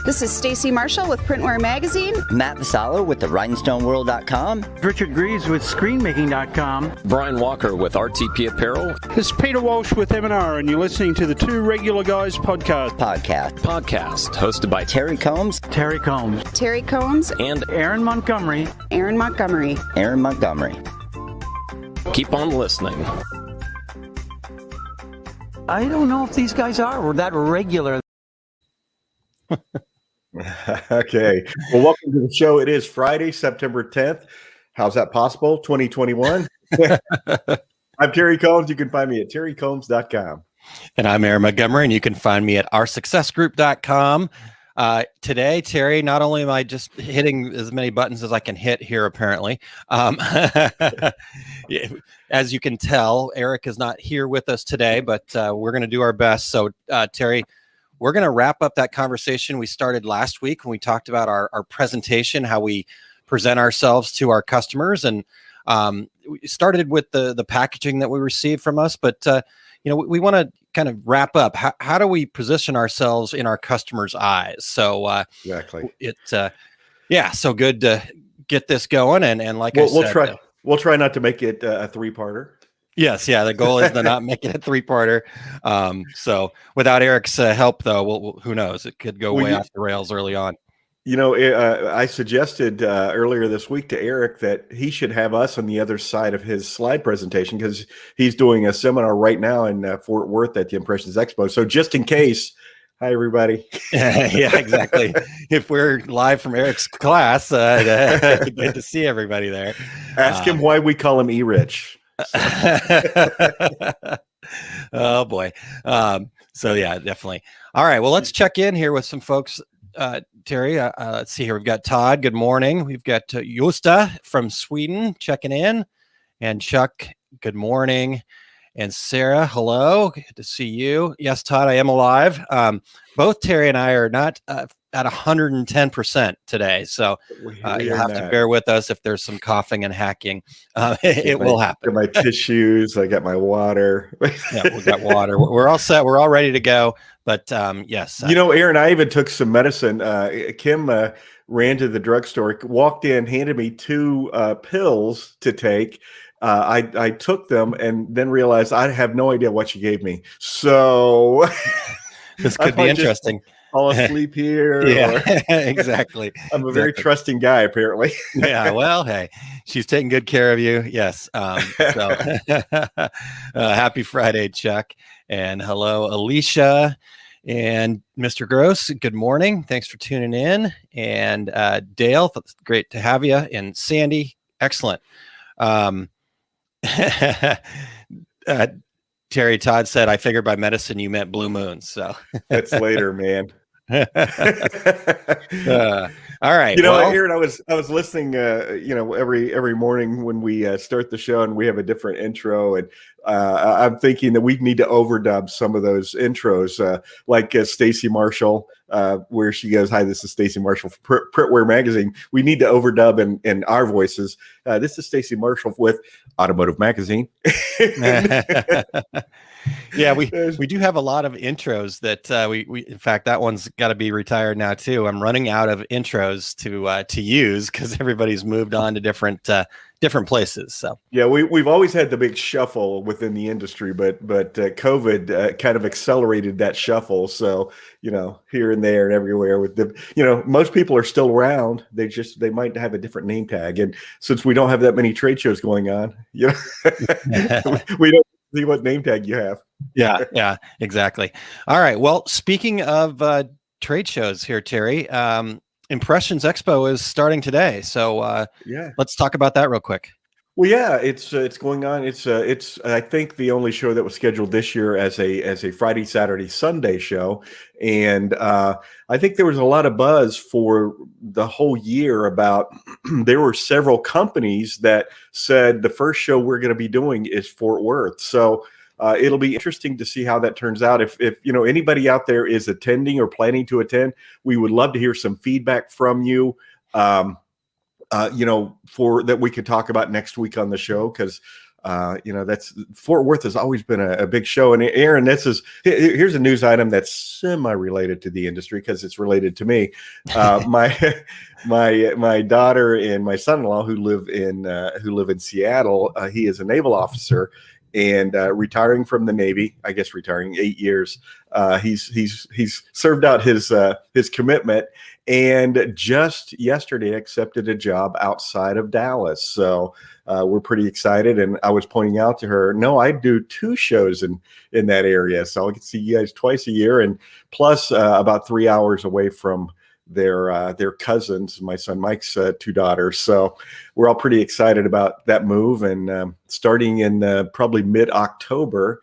This is Stacy Marshall with Printwear Magazine. Matt Vassallo with the RhinestoneWorld.com. Richard Greaves with ScreenMaking.com. Brian Walker with RTP Apparel. This is Peter Walsh with M&R, and you're listening to the Two Regular Guys podcast. Podcast hosted by Terry Combs. Terry Combs. Terry Combs. And Aaron Montgomery. Aaron Montgomery. Aaron Montgomery. Keep on listening. I don't know if these guys are that regular. Okay. Well, welcome to the show. It is Friday, September 10th. How's that possible? 2021. I'm Terry Combs. You can find me at terrycombs.com. And I'm Aaron Montgomery, and you can find me at oursuccessgroup.com. Today, Terry, not only am I just hitting as many buttons as I can hit here, apparently, as you can tell, Eric is not here with us today, but we're going to do our best. So, Terry, we're going to wrap up that conversation we started last week when we talked about our presentation, how we present ourselves to our customers. And we started with the packaging that we received from us, but we want to kind of wrap up. How do we position ourselves in our customers' eyes? So exactly. So good to get this going. And like I said, we'll try not to make it a three-parter. Yes. Yeah. The goal is to not make it a three-parter. So without Eric's help, though, who knows? It could go way off the rails early on. I suggested earlier this week to Eric that he should have us on the other side of his slide presentation because he's doing a seminar right now in Fort Worth at the Impressions Expo. So just in case, hi, everybody. Yeah, exactly. If we're live from Eric's class, good to see everybody there. Ask him why we call him E-Rich. Oh, boy. So, yeah, definitely. All right. Well, let's check in here with some folks. Terry, let's see here. We've got Todd. Good morning. We've got Josta from Sweden checking in. And Chuck, good morning. And Sarah, hello. Good to see you. Yes, Todd, I am alive. Both Terry and I are not at 110% today. So you'll have to bear with us if there's some coughing and hacking. It will happen. I got my tissues. I got my water. Yeah, we got water. We're all set. We're all ready to go. But yes. Aaron, I even took some medicine. Kim ran to the drugstore, walked in, handed me 2 pills to take. I took them and then realized I have no idea what she gave me. So this could be interesting. Fall asleep here. Yeah, exactly. I'm a very trusting guy, apparently. Yeah. Well, hey, she's taking good care of you. Yes. Happy Friday, Chuck. And hello, Alicia and Mr. Gross. Good morning. Thanks for tuning in. And Dale, great to have you. And Sandy, excellent. Terry Todd said, I figured by medicine you meant blue moons. So that's later, man. All right. Aaron, I was listening, every morning when we start the show and we have a different intro, and I'm thinking that we need to overdub some of those intros, like Stacy Marshall, where she goes, "Hi, this is Stacy Marshall from Printwear Magazine." We need to overdub in our voices. This is Stacy Marshall with Automotive Magazine. Yeah, we do have a lot of intros that we in fact, that one's got to be retired now too. I'm running out of intros to use because everybody's moved on to different places. So yeah, we've always had the big shuffle within the industry, but COVID kind of accelerated that shuffle. So here and there and everywhere with the most people are still around. They might have a different name tag, and since we don't have that many trade shows going on, we don't see what name tag you have. Yeah, exactly. All right. Well, speaking of trade shows here, Terry, Impressions Expo is starting today. So let's talk about that real quick. Well, yeah, it's going on. It's I think the only show that was scheduled this year as a Friday, Saturday, Sunday show, and I think there was a lot of buzz for the whole year about. There were several companies that said the first show we're going to be doing is Fort Worth. So it'll be interesting to see how that turns out. If anybody out there is attending or planning to attend, we would love to hear some feedback from you. For that we could talk about next week on the show, because That's Fort Worth has always been a big show. And Aaron, here's a news item that's semi-related to the industry because it's related to me. My daughter and my son-in-law who live in Seattle. He is a naval officer and retiring from the Navy. I guess retiring 8 years. He's served out his commitment and just yesterday accepted a job outside of Dallas. So we're pretty excited. And I was pointing out to her, no, I do 2 shows in that area. So I can see you guys twice a year and plus about 3 hours away from their cousins, my son Mike's 2 daughters. So we're all pretty excited about that move. And starting in probably mid-October,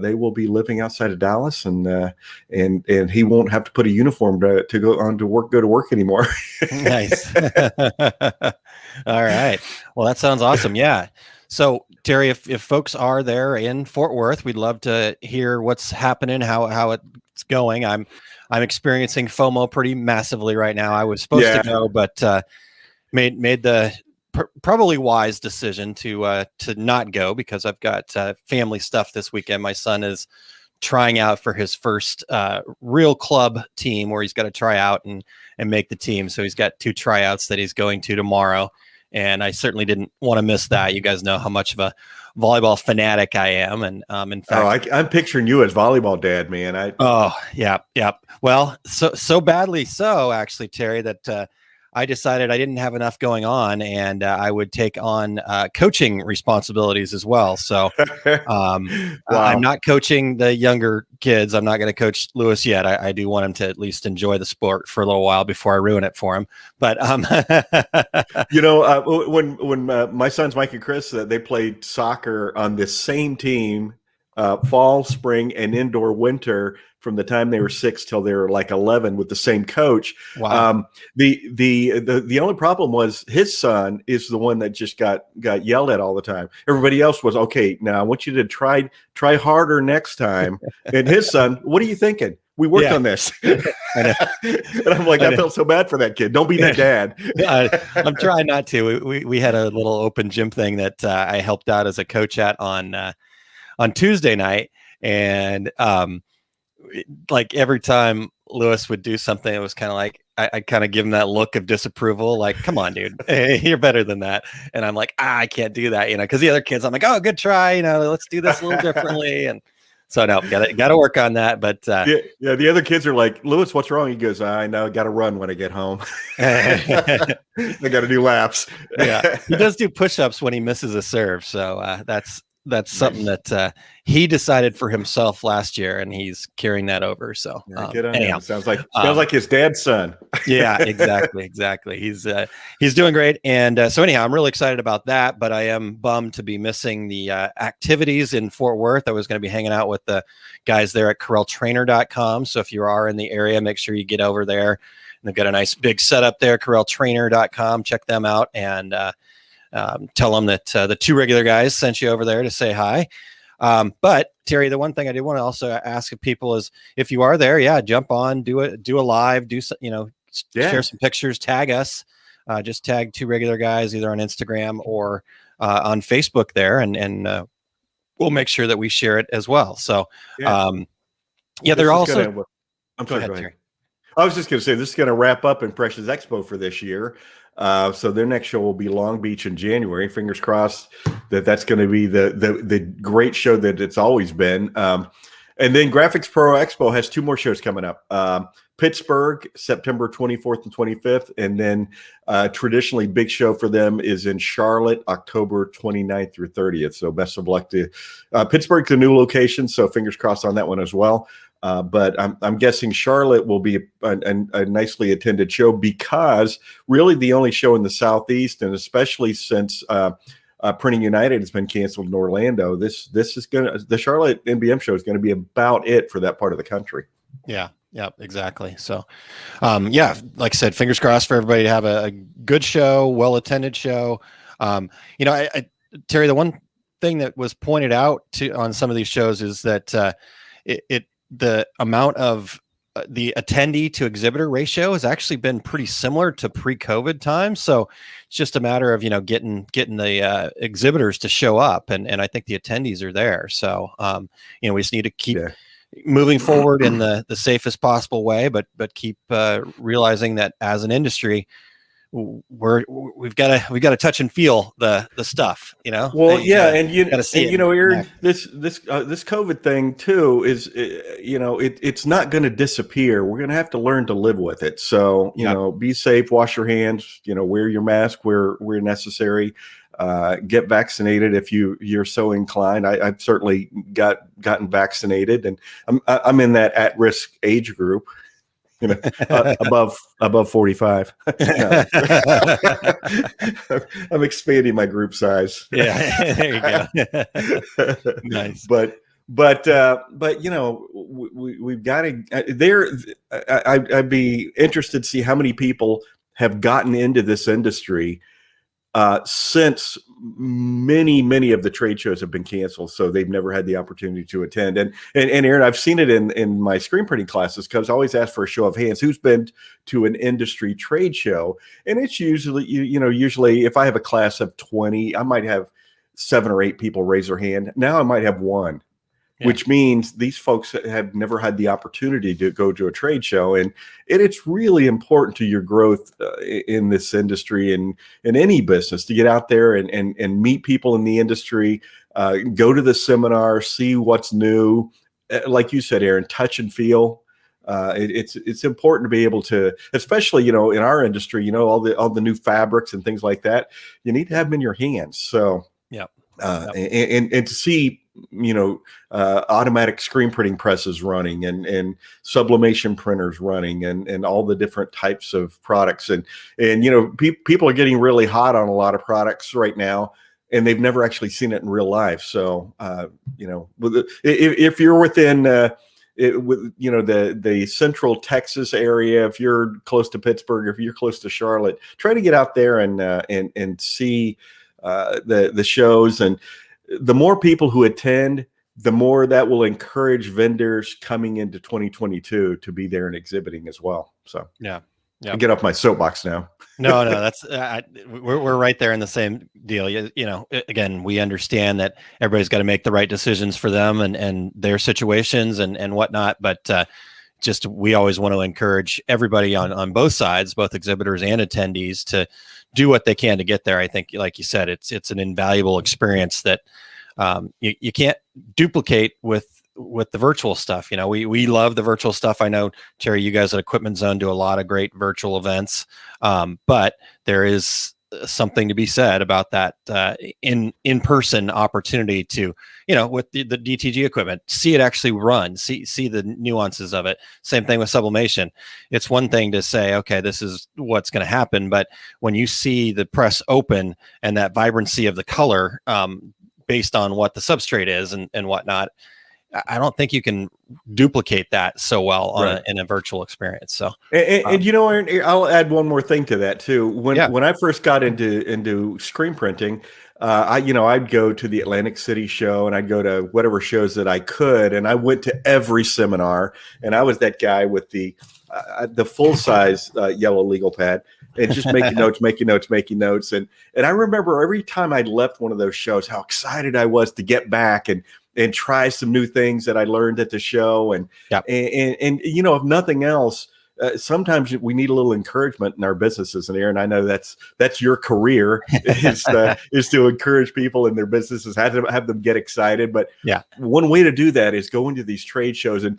they will be living outside of Dallas, and he won't have to put a uniform to go to work anymore. Nice. All right. Well, that sounds awesome. Yeah. So Terry, if folks are there in Fort Worth, we'd love to hear what's happening, how it's going. I'm experiencing FOMO pretty massively right now. I was supposed to go, but made the probably wise decision to not go because I've got family stuff this weekend. My son is trying out for his first real club team where he's got to try out and make the team. So he's got 2 tryouts that he's going to tomorrow. And I certainly didn't want to miss that. You guys know how much of a volleyball fanatic I am. And in fact, I'm picturing you as volleyball dad, man. Yeah. Well, so badly so actually, Terry, that I decided I didn't have enough going on and I would take on coaching responsibilities as well. So Wow. I'm not coaching the younger kids. I'm not going to coach Lewis yet. I do want him to at least enjoy the sport for a little while before I ruin it for him. But when my sons Mike and Chris, they played soccer on the same team, fall, spring, and indoor winter from the time they were 6 till they were like 11 with the same coach. Wow. The only problem was his son is the one that just got yelled at all the time. Everybody else was okay. Now I want you to try harder next time. And his son, what are you thinking? We worked on this. And I'm like, I felt so bad for that kid. Don't be that dad. I'm trying not to. We had a little open gym thing that I helped out as a coach at on Tuesday night. And like every time Lewis would do something, it was kind of like I kind of give him that look of disapproval, like, come on, dude, you're better than that. And I'm like, I can't do that, because the other kids, I'm like, oh, good try, let's do this a little differently. And so no, got to work on that. But the other kids are like, Lewis, what's wrong? He goes, I know, got to run when I get home. I got to do laps. Yeah, he does do push-ups when he misses a serve, so that's something that he decided for himself last year, and he's carrying that over. So good on him. Sounds like his dad's son. Yeah, exactly. He's doing great, and so anyhow, I'm really excited about that. But I am bummed to be missing the activities in Fort Worth. I was going to be hanging out with the guys there at corraltrainer.com. So if you are in the area, make sure you get over there. And they've got a nice big setup there. Corraltrainer.com. Check them out and. Tell them that the 2 regular guys sent you over there to say hi. But Terry, the one thing I did want to also ask of people is if you are there, jump on, do a live, share some pictures, tag us, just tag 2 regular guys either on Instagram or on Facebook there, and we'll make sure that we share it as well. So, they're also. Go ahead, Terry. I was just going to say this is going to wrap up Impressions Expo for this year. So their next show will be Long Beach in January. Fingers crossed that's going to be the great show that it's always been. And then Graphics Pro Expo has 2 more shows coming up. Pittsburgh, September 24th and 25th. And then traditionally big show for them is in Charlotte, October 29th through 30th. So best of luck to Pittsburgh's a new location. So fingers crossed on that one as well. But I'm guessing Charlotte will be a nicely attended show because really the only show in the Southeast, and especially since Printing United has been canceled in Orlando, the Charlotte NBM show is going to be about it for that part of the country. Yeah, exactly. So, like I said, fingers crossed for everybody to have a good show, well-attended show. Terry, the one thing that was pointed out on some of these shows is that the amount of the attendee to exhibitor ratio has actually been pretty similar to pre-COVID times. So it's just a matter of, getting the exhibitors to show up, and I think the attendees are there. So, we just need to keep moving forward in the safest possible way, but keep realizing that as an industry, we've got to touch and feel the stuff, Well, and Aaron, Yeah. this COVID thing too is, it's not going to disappear. We're going to have to learn to live with it. So, be safe, wash your hands, wear your mask where necessary, get vaccinated if you're so inclined. I've certainly gotten vaccinated, and I'm in that at-risk age group. Above 45. I'm expanding my group size. Yeah, there you go. Nice. But we've got to. I'd be interested to see how many people have gotten into this industry since many of the trade shows have been canceled, so they've never had the opportunity to attend. And Aaron, I've seen it in my screen printing classes, because I always ask for a show of hands who's been to an industry trade show, and it's usually usually if I have a class of 20, I might have 7 or 8 people raise their hand. Now I might have one. Which means these folks have never had the opportunity to go to a trade show. And it's really important to your growth in this industry and in any business to get out there and meet people in the industry, go to the seminar, see what's new. Like you said, Aaron, touch and feel. It's important to be able to, especially, in our industry, all the new fabrics and things like that, you need to have them in your hands. So, and to see, automatic screen printing presses running and sublimation printers running and all the different types of products. And people are getting really hot on a lot of products right now, and they've never actually seen it in real life. So, if you're within, the central Texas area, if you're close to Pittsburgh, if you're close to Charlotte, try to get out there and see the shows. And the more people who attend, the more that will encourage vendors coming into 2022 to be there and exhibiting as well. So I get off my soapbox now. No, that's we're right there in the same deal. Again, we understand that everybody's got to make the right decisions for them and their situations and whatnot. But we always want to encourage everybody on both sides, both exhibitors and attendees, to do what they can to get there. I think, like you said, it's an invaluable experience that you can't duplicate with the virtual stuff. We love the virtual stuff. I know, Terry, you guys at Equipment Zone do a lot of great virtual events, but there is something to be said about that in-person opportunity to, with the DTG equipment, see it actually run, see the nuances of it. Same thing with sublimation. It's one thing to say, okay, this is what's going to happen, but when you see the press open and that vibrancy of the color, based on what the substrate is and whatnot, I don't think you can duplicate that so well in a virtual experience. So, Aaron, I'll add one more thing to that too. When I first got into screen printing, I'd go to the Atlantic City show and I'd go to whatever shows that I could, and I went to every seminar, and I was that guy with the full size yellow legal pad and just making notes. And I remember every time I'd left one of those shows, how excited I was to get back and try some new things that I learned at the show. And if nothing else, sometimes we need a little encouragement in our businesses. And Aaron, I know that's your career is to encourage people in their businesses, have them get excited. But one way to do that is go into these trade shows and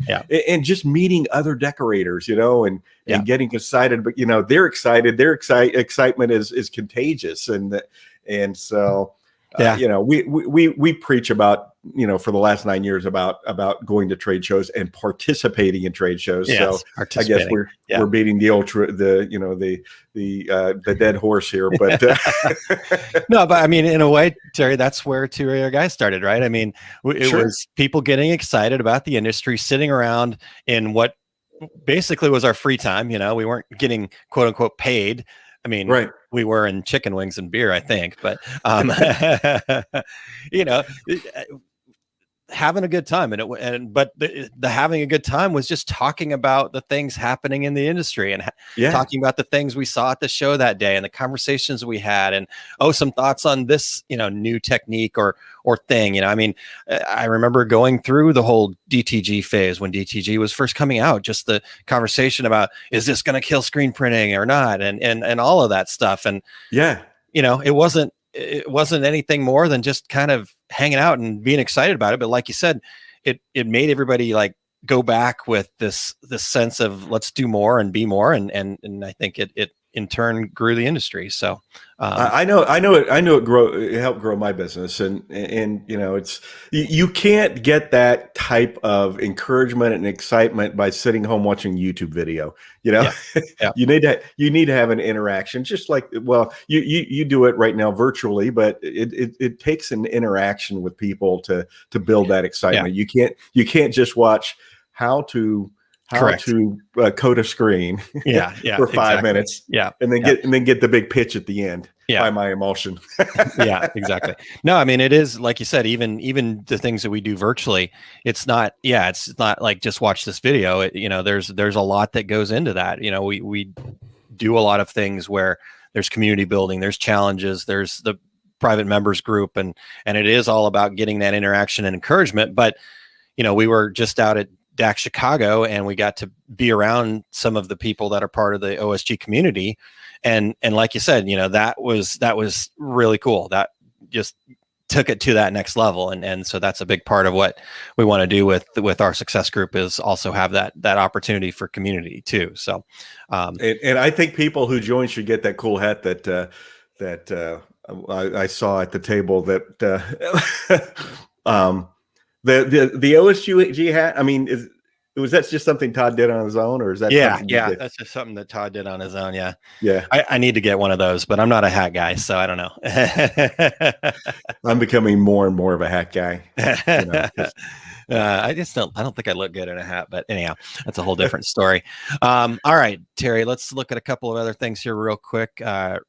just meeting other decorators, and getting excited. But they're excited. Their excitement is contagious, and so. We preach about, for the last 9 years about going to trade shows and participating in trade shows. Yes, so I guess we're beating the dead horse here, but no, but I mean, in a way, Terry, that's where Two Regular Guys started, right? I mean, it was people getting excited about the industry, sitting around in what basically was our free time. We weren't getting quote unquote paid. I mean, we were in chicken wings and beer, I think, but having a good time, but the having a good time was just talking about the things happening in the industry and talking about the things we saw at the show that day and the conversations we had, and some thoughts on this, new technique or thing. I mean, I remember going through the whole DTG phase when DTG was first coming out, just the conversation about, is this going to kill screen printing or not, and all of that stuff. And it wasn't anything more than just kind of hanging out and being excited about it. But like you said, it made everybody like go back with this sense of let's do more and be more. And I think it in turn grew the industry. So I know it helped grow my business, and it's, you can't get that type of encouragement and excitement by sitting home watching YouTube video. Yeah. you need to have an interaction, just like, well, you do it right now virtually, but it takes an interaction with people to build that excitement. You can't just watch how to code a screen for 5 minutes and then get the big pitch at the end by my emulsion. Yeah, exactly. No, I mean, it is like you said, even the things that we do virtually, it's not like just watch this video. There's a lot that goes into that. We do a lot of things where there's community building, there's challenges, there's the private members group, and it is all about getting that interaction and encouragement. But we were just out at DAC Chicago, and we got to be around some of the people that are part of the OSG community, and like you said, that was really cool. That just took it to that next level, and so that's a big part of what we want to do with our success group, is also have that opportunity for community too. So, and I think people who join should get that cool hat that I saw at the table that the OSG hat. I mean, was that just something Todd did on his own, or is that? That's just something that Todd did on his own. Yeah. I need to get one of those, but I'm not a hat guy, so I don't know. I'm becoming more and more of a hat guy. I don't think I look good in a hat, but anyhow, that's a whole different story. All right, Terry, let's look at a couple of other things here real quick.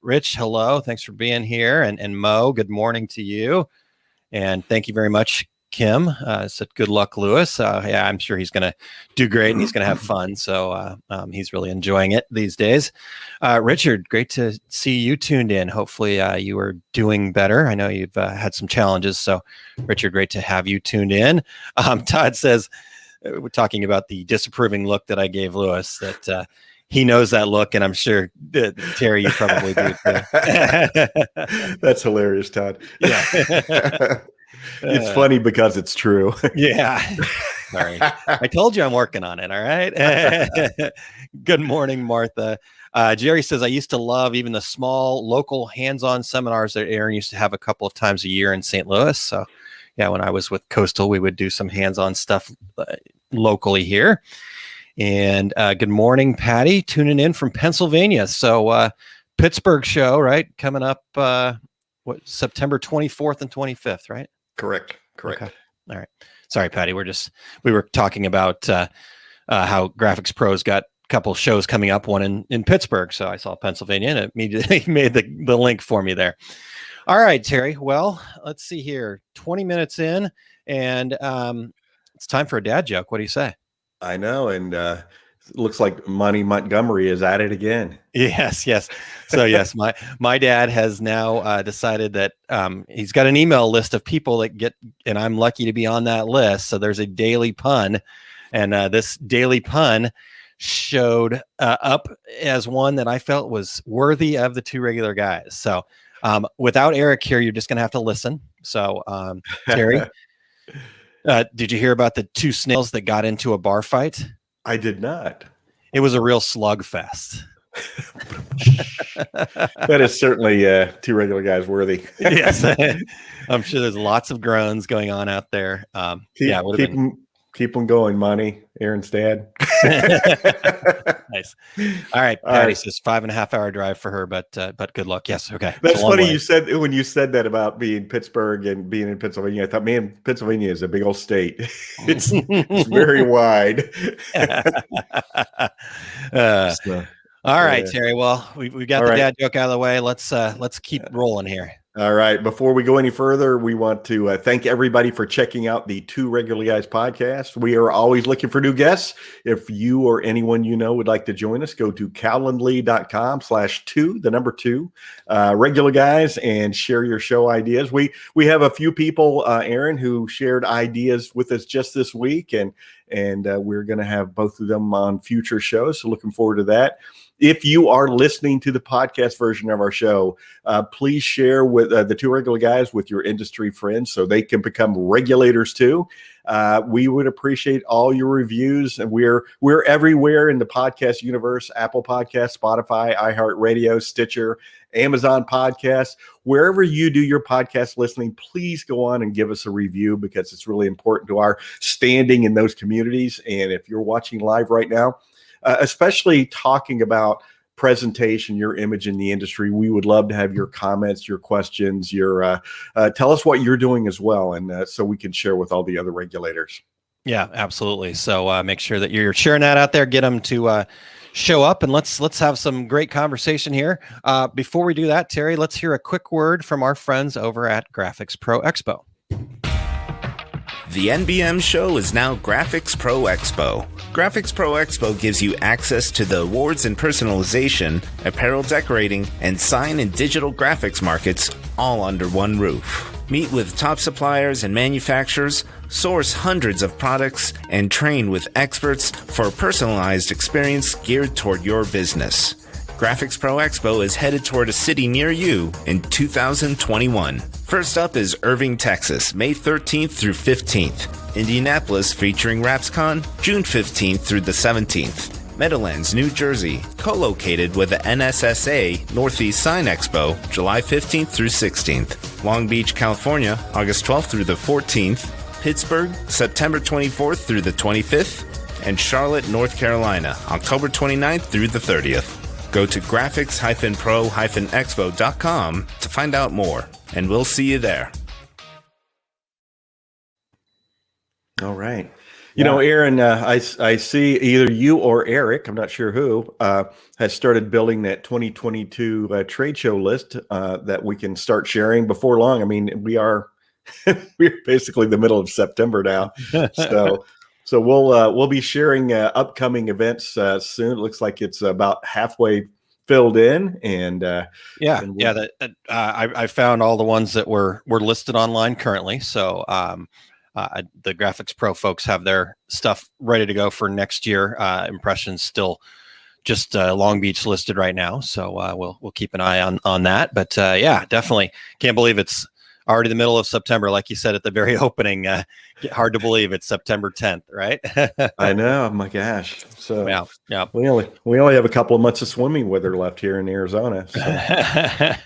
Rich, hello. Thanks for being here. And Mo, good morning to you. And thank you very much, Kim. Said good luck, Lewis. I'm sure he's going to do great and he's going to have fun. So he's really enjoying it these days. Richard, great to see you tuned in. Hopefully you are doing better. I know you've had some challenges. So Richard, great to have you tuned in. Todd says, we're talking about the disapproving look that I gave Lewis, that he knows that look, and I'm sure Terry, you probably do too. That's hilarious, Todd. Yeah. It's funny because it's true. Yeah. Sorry. I told you I'm working on it. All right. Good morning, Martha. Jerry says, I used to love even the small local hands-on seminars that Aaron used to have a couple of times a year in St. Louis. So yeah, when I was with Coastal, we would do some hands-on stuff locally here. And good morning, Patty, tuning in from Pennsylvania. So Pittsburgh show, right? Coming up, September 24th and 25th, right? Correct. Okay. All right. Sorry, Patty. We were talking about how Graphics Pro's got a couple shows coming up, one in Pittsburgh. So I saw Pennsylvania and it immediately made the link for me there. All right, Terry. Well, let's see here. 20 minutes in, and it's time for a dad joke. What do you say? I know. And it looks like Monty Montgomery is at it again. Yes. So yes, my dad has now decided that he's got an email list of people that get, and I'm lucky to be on that list. So there's a daily pun, and this daily pun showed up as one that I felt was worthy of the two regular guys. So without Eric here, you're just going to have to listen. So Terry, did you hear about the two snails that got into a bar fight? I did not. It was a real slugfest. That is certainly two regular guys worthy. Yes. I'm sure there's lots of groans going on out there. Keep them going, Monty, Aaron's dad. Nice. All right. Patty says 5.5 hour drive for her, but good luck. Yes. Okay. That's funny. You said, when you said that about being Pittsburgh and being in Pennsylvania, I thought, man, Pennsylvania is a big old state. It's very wide. All right, Terry. Well, we got the dad joke out of the way. Let's keep rolling here. All right. Before we go any further, we want to thank everybody for checking out the Two Regular Guys podcast. We are always looking for new guests. If you or anyone you know would like to join us, go to calendly.com/2, the number 2, Regular Guys, and share your show ideas. We have a few people, Aaron, who shared ideas with us just this week, and we're going to have both of them on future shows. So looking forward to that. If you are listening to the podcast version of our show, please share with the Two Regular Guys with your industry friends so they can become regulators too. We would appreciate all your reviews, and we're everywhere in the podcast universe: Apple Podcasts, Spotify, iHeartRadio, Stitcher, Amazon Podcasts. Wherever you do your podcast listening, please go on and give us a review, because it's really important to our standing in those communities. And if you're watching live right now, especially talking about presentation, your image in the industry, we would love to have your comments, your questions, your tell us what you're doing as well, and so we can share with all the other regulators. Yeah, absolutely. So make sure that you're sharing that out there. Get them to show up, and let's have some great conversation here. Before we do that, Terry, let's hear a quick word from our friends over at Graphics Pro Expo. The NBM show is now Graphics Pro Expo. Graphics Pro Expo gives you access to the awards and personalization, apparel decorating, and sign and digital graphics markets all under one roof. Meet with top suppliers and manufacturers, source hundreds of products, and train with experts for a personalized experience geared toward your business. Graphics Pro Expo is headed toward a city near you in 2021. First up is Irving, Texas, May 13th through 15th. Indianapolis, featuring RapsCon, June 15th through the 17th. Meadowlands, New Jersey, co-located with the NSSA Northeast Sign Expo, July 15th through 16th. Long Beach, California, August 12th through the 14th. Pittsburgh, September 24th through the 25th. And Charlotte, North Carolina, October 29th through the 30th. Go to graphics-pro-expo.com to find out more, and we'll see you there. All right. You know, Aaron, I see either you or Eric, I'm not sure who, has started building that 2022 trade show list that we can start sharing before long. I mean, we're basically the middle of September now. So we'll be sharing upcoming events soon. It looks like it's about halfway filled in, and I found all the ones that were listed online currently. So the Graphics Pro folks have their stuff ready to go for next year. Impressions still just Long Beach listed right now, so we'll keep an eye on that. But definitely can't believe it's already the middle of September, like you said at the very opening. Hard to believe it's September 10th, right? I know. My gosh. So yeah. We only have a couple of months of swimming weather left here in Arizona. So. I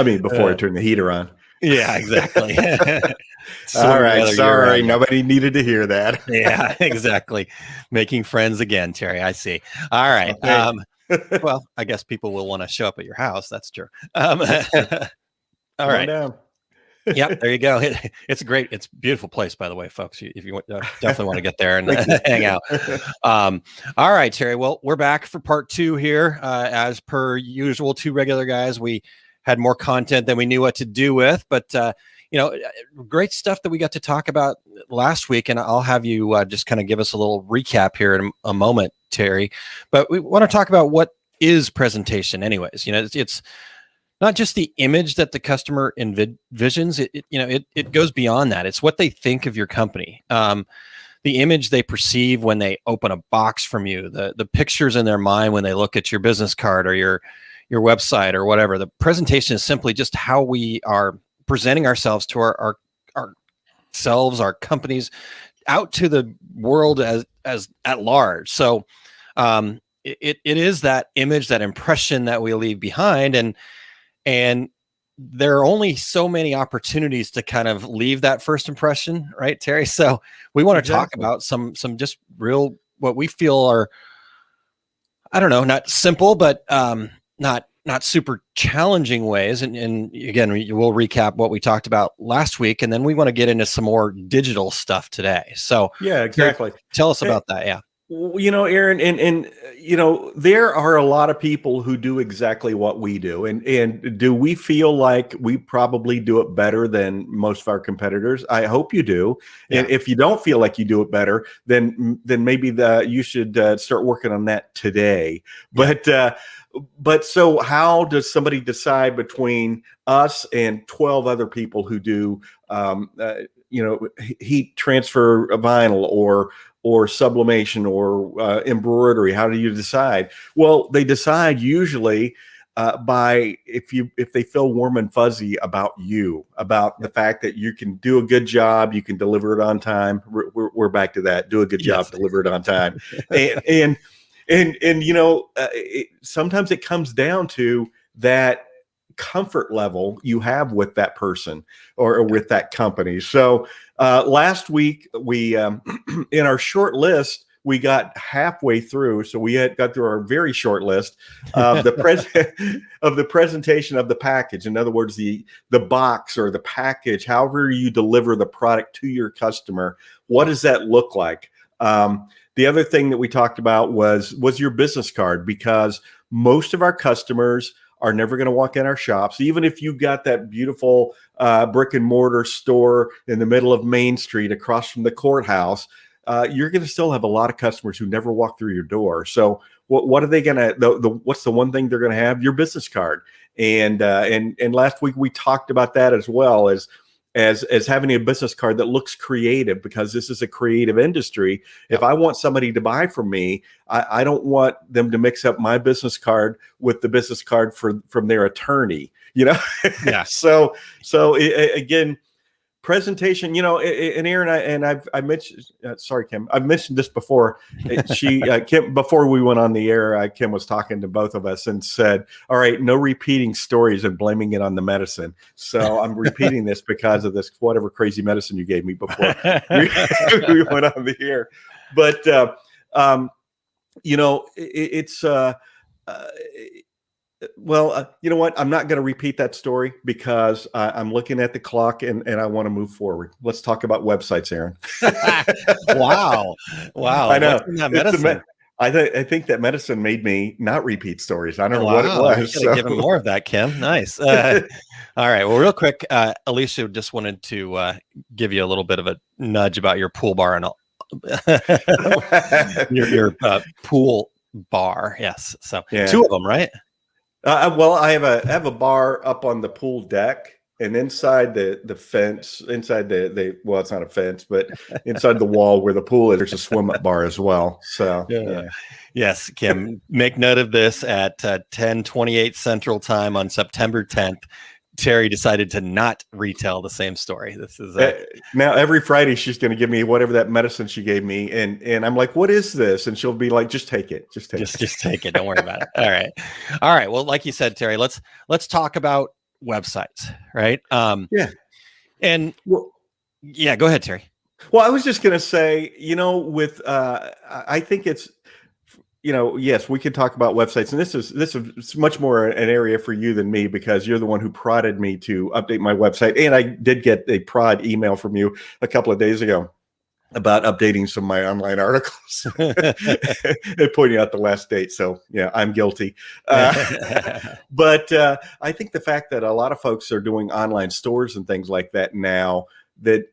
mean, before I turn the heater on. Yeah, exactly. All right. Sorry. Nobody needed to hear that. Yeah, exactly. Making friends again, Terry. I see. All right. Okay. Well, I guess people will want to show up at your house. That's true. All right. Down. Yep, there you go. It's great. It's a beautiful place, by the way, folks. If you definitely want to get there and hang out. All right, Terry. Well, we're back for part 2 here. As per usual, Two Regular Guys. We had more content than we knew what to do with, but great stuff that we got to talk about last week. And I'll have you just kind of give us a little recap here in a moment, Terry. But we want to talk about what is presentation, anyways. It's not just the image that the customer envisions. It goes beyond that. It's what they think of your company. The image they perceive when they open a box from you, the pictures in their mind when they look at your business card or your website or whatever. The presentation is simply just how we are presenting ourselves to our companies, out to the world as at large. So it is that image, that impression that we leave behind, and there are only so many opportunities to kind of leave that first impression, right, Terry? So we want to talk about some just real, what we feel are, I don't know, not simple, but not super challenging ways. And again, we'll recap what we talked about last week, and then we want to get into some more digital stuff today. So yeah, exactly. Terry, tell us about that. Yeah. Aaron, and there are a lot of people who do exactly what we do, and do we feel like we probably do it better than most of our competitors? I hope you do. Yeah. And if you don't feel like you do it better, then maybe you should start working on that today. But so how does somebody decide between us and 12 other people who do heat transfer vinyl or sublimation or embroidery? How do you decide? Well, they decide usually by if they feel warm and fuzzy about you, about the fact that you can do a good job, you can deliver it on time. We're back to that. Do a good job, deliver it on time, and sometimes it comes down to that comfort level you have with that person or with that company. So last week we in our short list, we got halfway through, so we got through our very short list of the presentation of the package. In other words, the box or the package, however you deliver the product to your customer, what does that look like? The other thing that we talked about was your business card, because most of our customers are never going to walk in our shops. Even if you got that beautiful brick and mortar store in the middle of Main Street across from the courthouse, you're going to still have a lot of customers who never walk through your door. So what are they going to, what's the one thing they're going to have? Your business card. And last week we talked about that as well as having a business card that looks creative, because this is a creative industry. If I want somebody to buy from me, I don't want them to mix up my business card with the business card from their attorney, Yeah. So again, presentation, and Aaron, I mentioned, sorry, Kim, I've mentioned this before. Kim, before we went on the air, Kim was talking to both of us and said, all right, no repeating stories and blaming it on the medicine. So I'm repeating this because of this, whatever crazy medicine you gave me before we went on the air. But, you know what? I'm not going to repeat that story because I'm looking at the clock and I want to move forward. Let's talk about websites, Aaron. Wow. I know. What's in that medicine? I think that medicine made me not repeat stories. I don't know what it was. You give him more of that, Kim. Nice. All right. Well, real quick, Alicia just wanted to give you a little bit of a nudge about your pool bar and all. your pool bar. Yes. So two of them, right? Well, I have a bar up on the pool deck, and inside the fence, inside well, it's not a fence, but inside the wall where the pool is, there's a swim up bar as well. So yeah. Yes, Kim, make note of this at 10:28 Central Time on September 10th. Terry decided to not retell the same story. This is now every Friday she's going to give me whatever that medicine she gave me, and I'm like, "What is this?" And she'll be like, "Just take it, just take it. Don't worry about it." All right. Well, like you said, Terry, let's talk about websites, right? Go ahead, Terry. Well, I was just going to say, I think it's. Yes, we could talk about websites, and this is much more an area for you than me, because you're the one who prodded me to update my website, and I did get a prod email from you a couple of days ago about updating some of my online articles and pointing out the last date. So yeah, I'm guilty. But I think the fact that a lot of folks are doing online stores and things like that now, that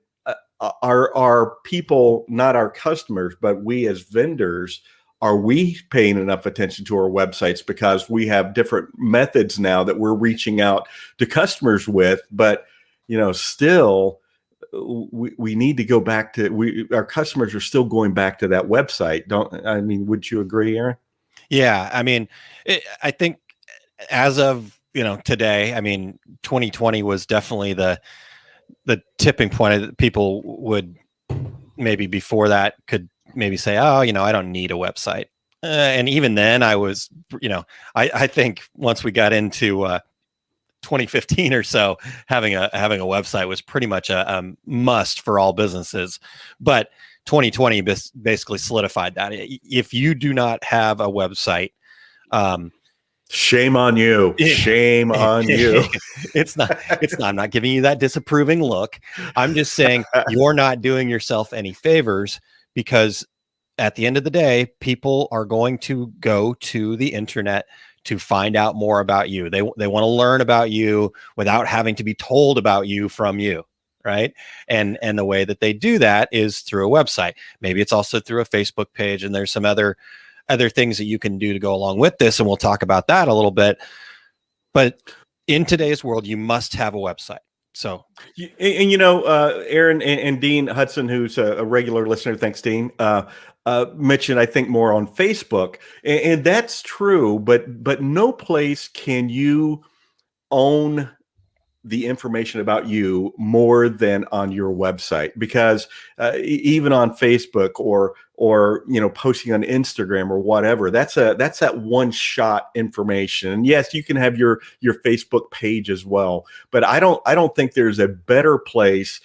are people, not our customers, but we as vendors. Are we paying enough attention to our websites? Because we have different methods now that we're reaching out to customers with, but still we need to go back to our customers are still going back to that website. Would you agree, Aaron? Yeah. I think as of, today, 2020 was definitely the tipping point that people would maybe before that could maybe say, oh, I don't need a website. And even then I was, I think once we got into 2015 or so, having a website was pretty much a must for all businesses. But 2020 basically solidified that. If you do not have a website, shame on you. Shame on you. It's not, I'm not giving you that disapproving look. I'm just saying you're not doing yourself any favors, because at the end of the day, people are going to go to the internet to find out more about you. They want to learn about you without having to be told about you from you, right? And the way that they do that is through a website. Maybe it's also through a Facebook page, and there's some other things that you can do to go along with this, and we'll talk about that a little bit. But in today's world, you must have a website. So, and Aaron and Dean Hudson, who's a regular listener, thanks, Dean, mentioned, I think, more on Facebook, and that's true. But no place can you own the information about you more than on your website, because even on Facebook or posting on Instagram or whatever, that's that one shot information. And yes, you can have your Facebook page as well, but I don't think there's a better place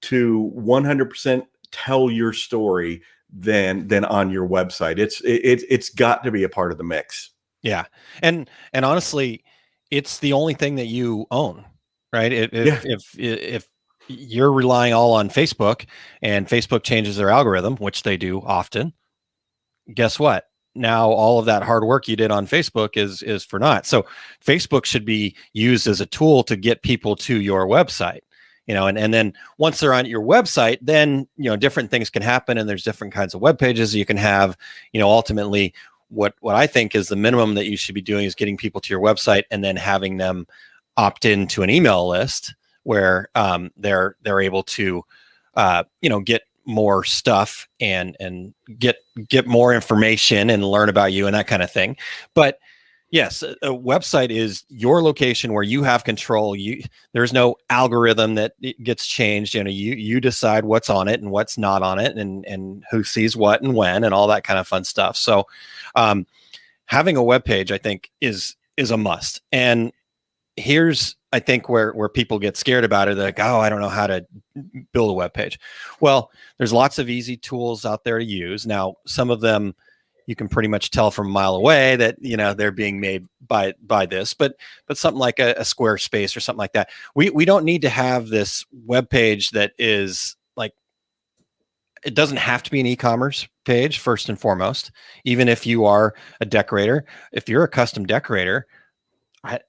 to 100% tell your story than on your website. It's got to be a part of the mix. Yeah, and honestly, it's the only thing that you own. Right. If you're relying all on Facebook, and Facebook changes their algorithm, which they do often, guess what? Now all of that hard work you did on Facebook is for naught. So Facebook should be used as a tool to get people to your website, and then once they're on your website, then, different things can happen, and there's different kinds of web pages you can have. Ultimately, what I think is the minimum that you should be doing is getting people to your website and then having them opt into an email list where they're able to get more stuff and get more information and learn about you and that kind of thing. But yes, a website is your location where you have control. There's no algorithm that gets changed. You decide what's on it and what's not on it, and who sees what and when, and all that kind of fun stuff. So having a web page, I think, is a must. And here's, I think, where people get scared about it. They're like, oh, I don't know how to build a web page. Well, there's lots of easy tools out there to use. Now, some of them you can pretty much tell from a mile away that, they're being made by this, but something like a Squarespace or something like that. We don't need to have this web page that is like, it doesn't have to be an e-commerce page, first and foremost. Even if you are a decorator, if you're a custom decorator,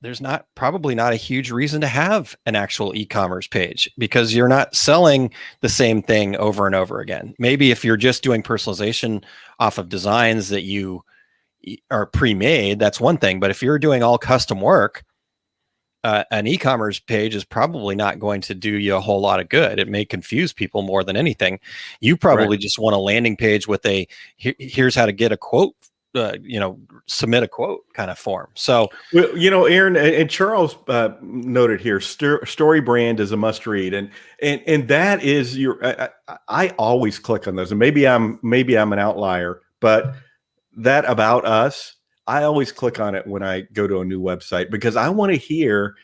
there's probably not a huge reason to have an actual e-commerce page, because you're not selling the same thing over and over again. Maybe if you're just doing personalization off of designs that you are pre-made, that's one thing. But if you're doing all custom work, an e-commerce page is probably not going to do you a whole lot of good. It may confuse people more than anything. You probably just want a landing page with here's how to get a quote, submit a quote kind of form. So, Aaron and Charles noted here, Storybrand is a must read, and that is I always click on those, and maybe I'm an outlier, but that About Us, I always click on it when I go to a new website, because I want to hear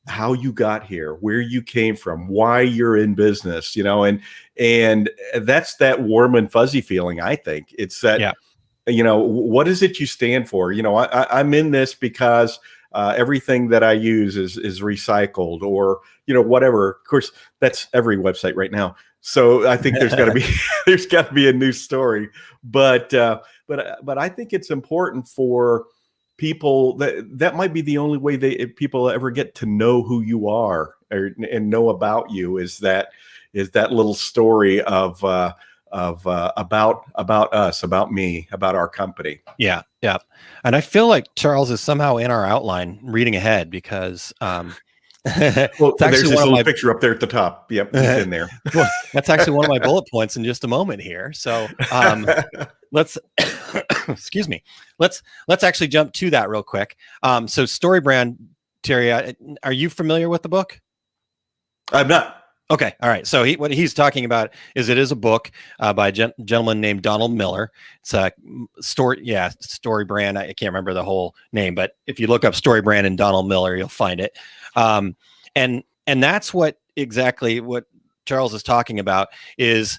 how you got here, where you came from, why you're in business, and that's that warm and fuzzy feeling. I think it's that. Yeah. What is it you stand for? I'm in this because everything that I use is recycled, or, whatever. Of course, that's every website right now. So I think there's got to be a new story. But I think it's important for people that might be the only way people ever get to know who you are and know about you is that little story of about us, about me, about our company. Yeah. And I feel like Charles is somehow in our outline reading ahead, because well, there's this little picture up there at the top. Yep, he's in there. Well, that's actually one of my bullet points in just a moment here. So let's excuse me. Let's actually jump to that real quick. So Storybrand, Terry, are you familiar with the book? I'm not. Okay. All right. So what he's talking about is it is a book by a gentleman named Donald Miller. It's a Storybrand. I can't remember the whole name, but if you look up Storybrand and Donald Miller, you'll find it. And that's exactly what Charles is talking about. Is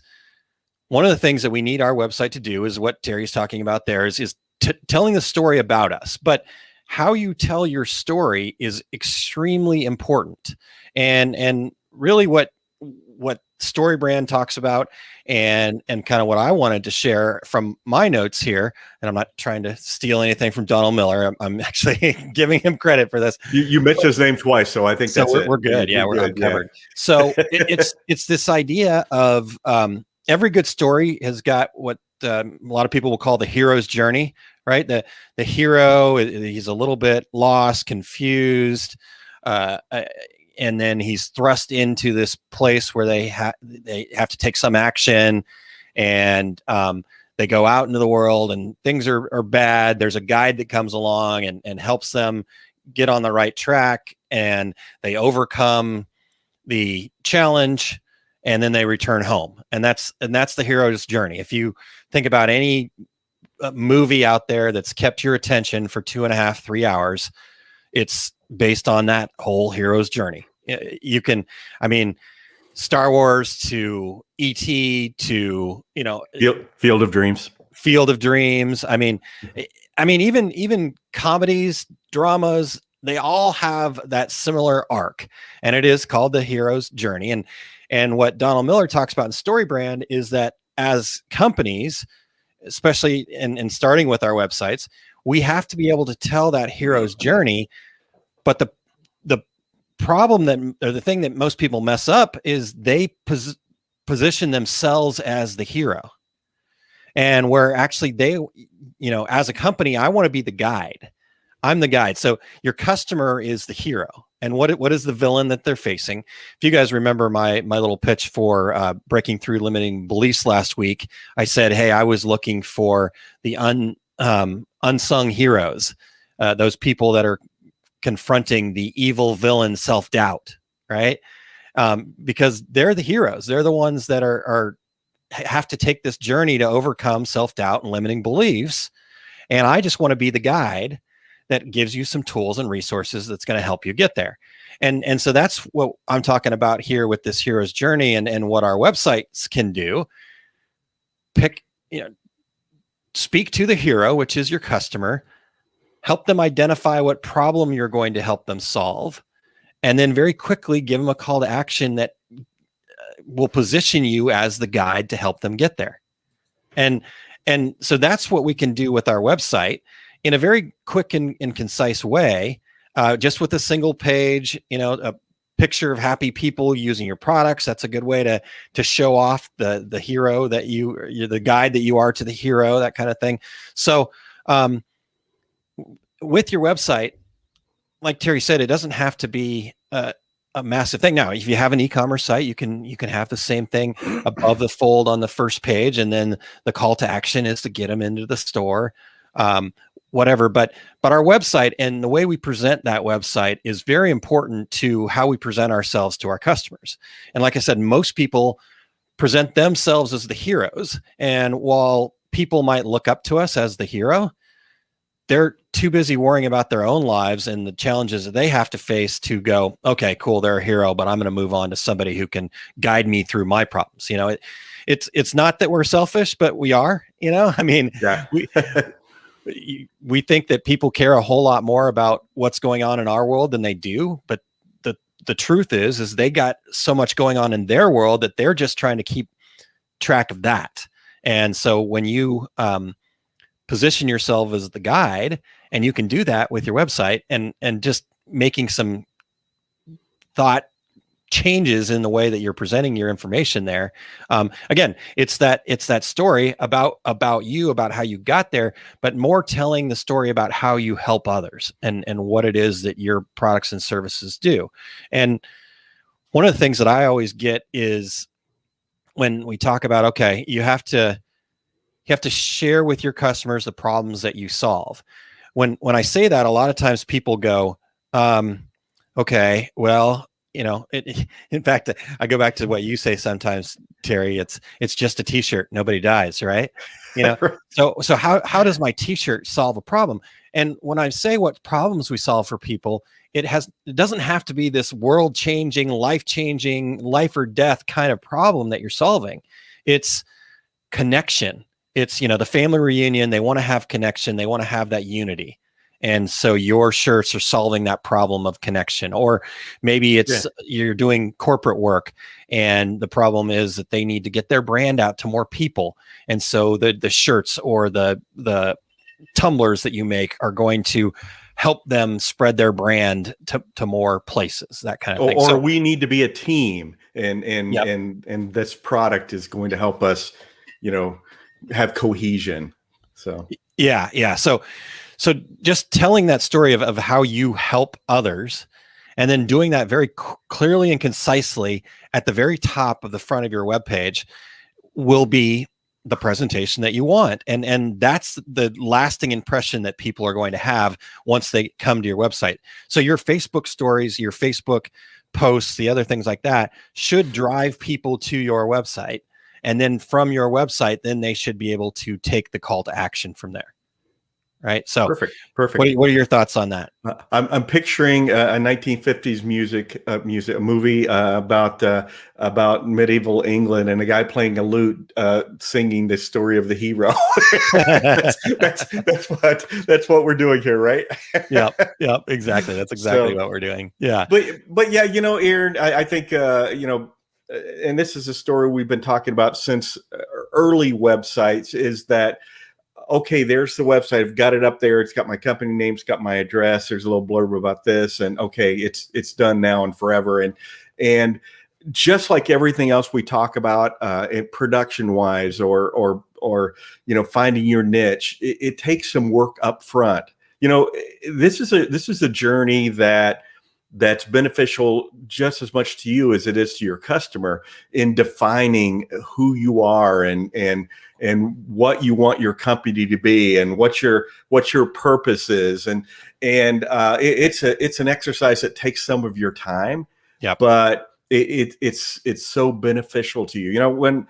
one of the things that we need our website to do is what Terry's talking about there is telling the story about us. But how you tell your story is extremely important. And really what what Storybrand talks about, and kind of what I wanted to share from my notes here. And I'm not trying to steal anything from Donald Miller. I'm actually giving him credit for this. You mentioned his name twice, so I think So that's we're good. Yeah, we're good. covered. So it's this idea of every good story has got what a lot of people will call the hero's journey, right? The hero, he's a little bit lost, confused, and then he's thrust into this place where they have to take some action, and they go out into the world, and things are bad. There's a guide that comes along and helps them get on the right track, and they overcome the challenge, and then they return home. And that's the hero's journey. If you think about any movie out there that's kept your attention for 2.5, 3 hours, it's based on that whole hero's journey. You can, I mean, Star Wars to E.T. to, Field of Dreams. I mean, even comedies, dramas, they all have that similar arc, and it is called the hero's journey. And what Donald Miller talks about in Storybrand is that as companies, especially in starting with our websites, we have to be able to tell that hero's journey. But the problem or the thing that most people mess up is they position themselves as the hero. And where actually they, as a company, I want to be the guide. I'm the guide. So your customer is the hero. And what is the villain that they're facing? If you guys remember my little pitch for breaking through limiting beliefs last week, I said, hey, I was looking for the unsung heroes, those people that are confronting the evil villain self-doubt, right? Because they're the heroes. They're the ones that have to take this journey to overcome self-doubt and limiting beliefs. And I just want to be the guide that gives you some tools and resources that's going to help you get there. And so that's what I'm talking about here with this hero's journey, and what our websites can do. Speak to the hero, which is your customer, help them identify what problem you're going to help them solve, and then very quickly give them a call to action that will position you as the guide to help them get there. And so that's what we can do with our website in a very quick and concise way, just with a single page, a picture of happy people using your products. That's a good way to show off the hero that you're the guide that you are to the hero, that kind of thing. So with your website, like Terry said, it doesn't have to be a massive thing. Now, if you have an e-commerce site, you can have the same thing above the fold on the first page, and then the call to action is to get them into the store. Whatever, but our website and the way we present that website is very important to how we present ourselves to our customers. And like I said, most people present themselves as the heroes. And while people might look up to us as the hero, they're too busy worrying about their own lives and the challenges that they have to face to go, okay, cool, they're a hero, but I'm going to move on to somebody who can guide me through my problems. It's not that we're selfish, but we are, Yeah. We think that people care a whole lot more about what's going on in our world than they do. But the truth is they got so much going on in their world that they're just trying to keep track of that. And so when you position yourself as the guide, and you can do that with your website and just making some thought changes in the way that you're presenting your information there. Again, it's that story about you, about how you got there, but more telling the story about how you help others and what it is that your products and services do. And one of the things that I always get is when we talk about, okay, you have to share with your customers the problems that you solve. When I say that, a lot of times people go, okay, well, in fact, I go back to what you say sometimes, Terry. It's just a t-shirt. Nobody dies, right? So how does my t-shirt solve a problem? And when I say what problems we solve for people, it doesn't have to be this world-changing, life-changing, life or death kind of problem that you're solving. It's connection. It's, the family reunion. They want to have connection. They want to have that unity. And so your shirts are solving that problem of connection. Or maybe it's you're doing corporate work and the problem is that they need to get their brand out to more people. And so the shirts or the tumblers that you make are going to help them spread their brand to more places, that kind of thing. Or we need to be a team, and this product is going to help us, have cohesion. So yeah. So just telling that story of how you help others, and then doing that very clearly and concisely at the very top of the front of your webpage will be the presentation that you want. And that's the lasting impression that people are going to have once they come to your website. So your Facebook stories, your Facebook posts, the other things like that should drive people to your website. And then from your website, then they should be able to take the call to action from there. Right. So perfect. What are your thoughts on that? I'm picturing a 1950s movie about medieval England and a guy playing a lute, singing the story of the hero. that's what we're doing here, right? Yep, exactly. That's exactly what we're doing. Yeah, but yeah, Aaron, I think and this is a story we've been talking about since early websites. Is that okay, there's the website. I've got it up there. It's got my company name. It's got my address. There's a little blurb about this. And okay, it's done now and forever. And just like everything else we talk about, production wise, or finding your niche, it takes some work up front. This is a journey that's beneficial just as much to you as it is to your customer in defining who you are and what you want your company to be and what your purpose is. And it's an exercise that takes some of your time, but it's so beneficial to you. When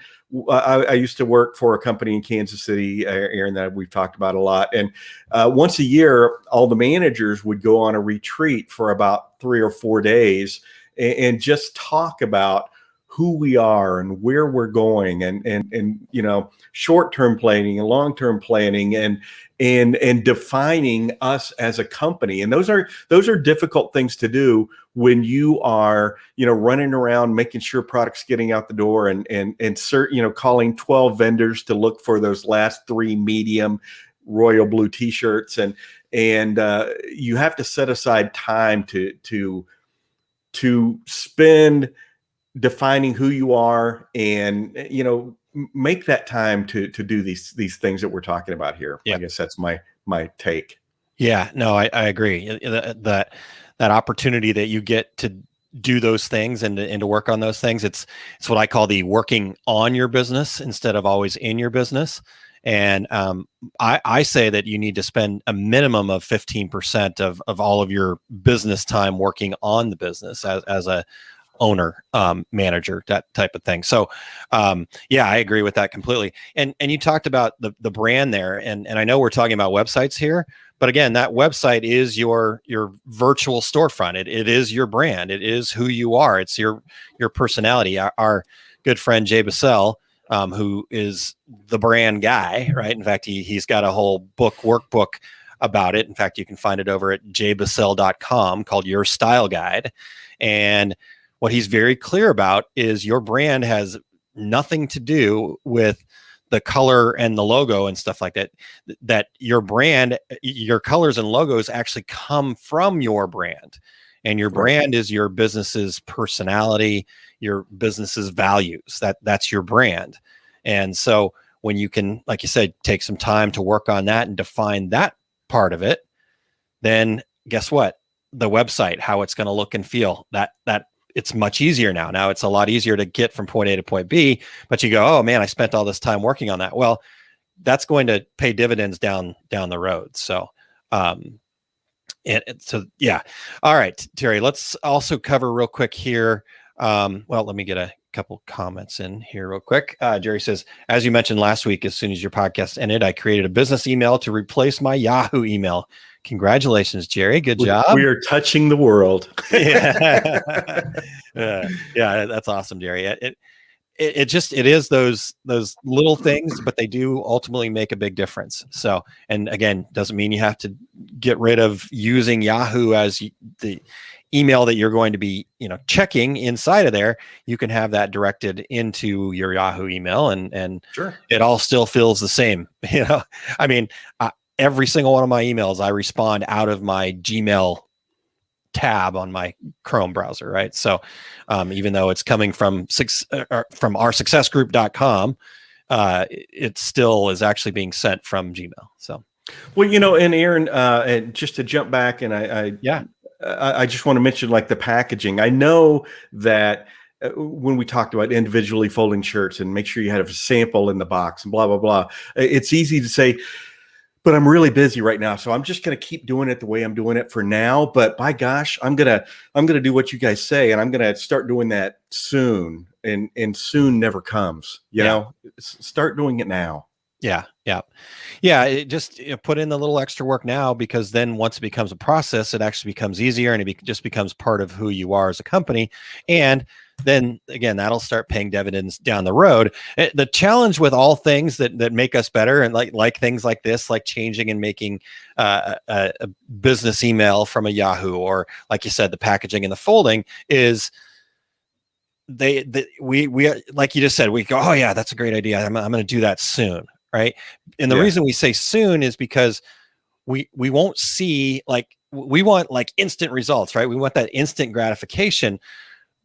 I used to work for a company in Kansas City, Aaron, that we've talked about a lot. And once a year, all the managers would go on a retreat for about 3 or 4 days and just talk about who we are and where we're going and short-term planning and long-term planning and defining us as a company. And those are difficult things to do when you are, running around making sure products getting out the door and calling 12 vendors to look for those last 3 medium royal blue t-shirts. And you have to set aside time to spend defining who you are and, make that time to do these things that we're talking about here. I guess that's my take. Yeah, no, I agree. That opportunity that you get to do those things and to work on those things, it's what I call the working on your business instead of always in your business. And I say that you need to spend a minimum of 15% of all of your business time working on the business as a owner, manager, that type of thing. So, I agree with that completely. And you talked about the brand there, and I know we're talking about websites here, but again, that website is your virtual storefront. It is your brand. It is who you are. It's your personality. Our good friend Jay Bassell, who is the brand guy, right? In fact, he's got a whole workbook about it. In fact, you can find it over at jbassell.com called Your Style Guide. And what he's very clear about is your brand has nothing to do with the color and the logo and stuff like that. That your brand, your colors and logos actually come from your brand. And your brand is your business's personality, your business's values. That's your brand. And so when you can, like you said, take some time to work on that and define that part of it, then guess what? The website, how it's going to look and feel, that it's much easier now. Now it's a lot easier to get from point A to point B, but you go, oh man, I spent all this time working on that. Well, that's going to pay dividends down the road. So, All right, Terry, let's also cover real quick here. Let me get a couple comments in here real quick. Jerry says, as you mentioned last week, as soon as your podcast ended, I created a business email to replace my Yahoo email. Congratulations, Jerry. Good job. We are touching the world. Yeah, that's awesome, Jerry. it is those little things, but they do ultimately make a big difference. So, and again, doesn't mean you have to get rid of using Yahoo as the email that you're going to be, checking inside of there. You can have that directed into your Yahoo email, and Sure. it all still feels the same. I mean, every single one of my emails, I respond out of my Gmail tab on my Chrome browser, right? So even though it's coming from oursuccessgroup.com, it still is actually being sent from Gmail. So, well, and Aaron, and just to jump back, and I just want to mention like the packaging. I know that when we talked about individually folding shirts and make sure you have a sample in the box and blah blah blah, it's easy to say, but I'm really busy right now, so I'm just going to keep doing it the way I'm doing it for now. But by gosh, I'm gonna do what you guys say, and I'm gonna start doing that soon. And soon never comes. You know, start doing it now. Yeah. It just put in the little extra work now, because then once it becomes a process, it actually becomes easier, and it just becomes part of who you are as a company. And then again, that'll start paying dividends down the road. The challenge with all things that make us better, and like things like this, like changing and making a business email from a Yahoo, or like you said, the packaging and the folding, is we like you just said, we go, oh yeah, that's a great idea. I'm going to do that soon. Right. And the reason we say soon is because we won't see, like, we want like instant results, right? We want that instant gratification,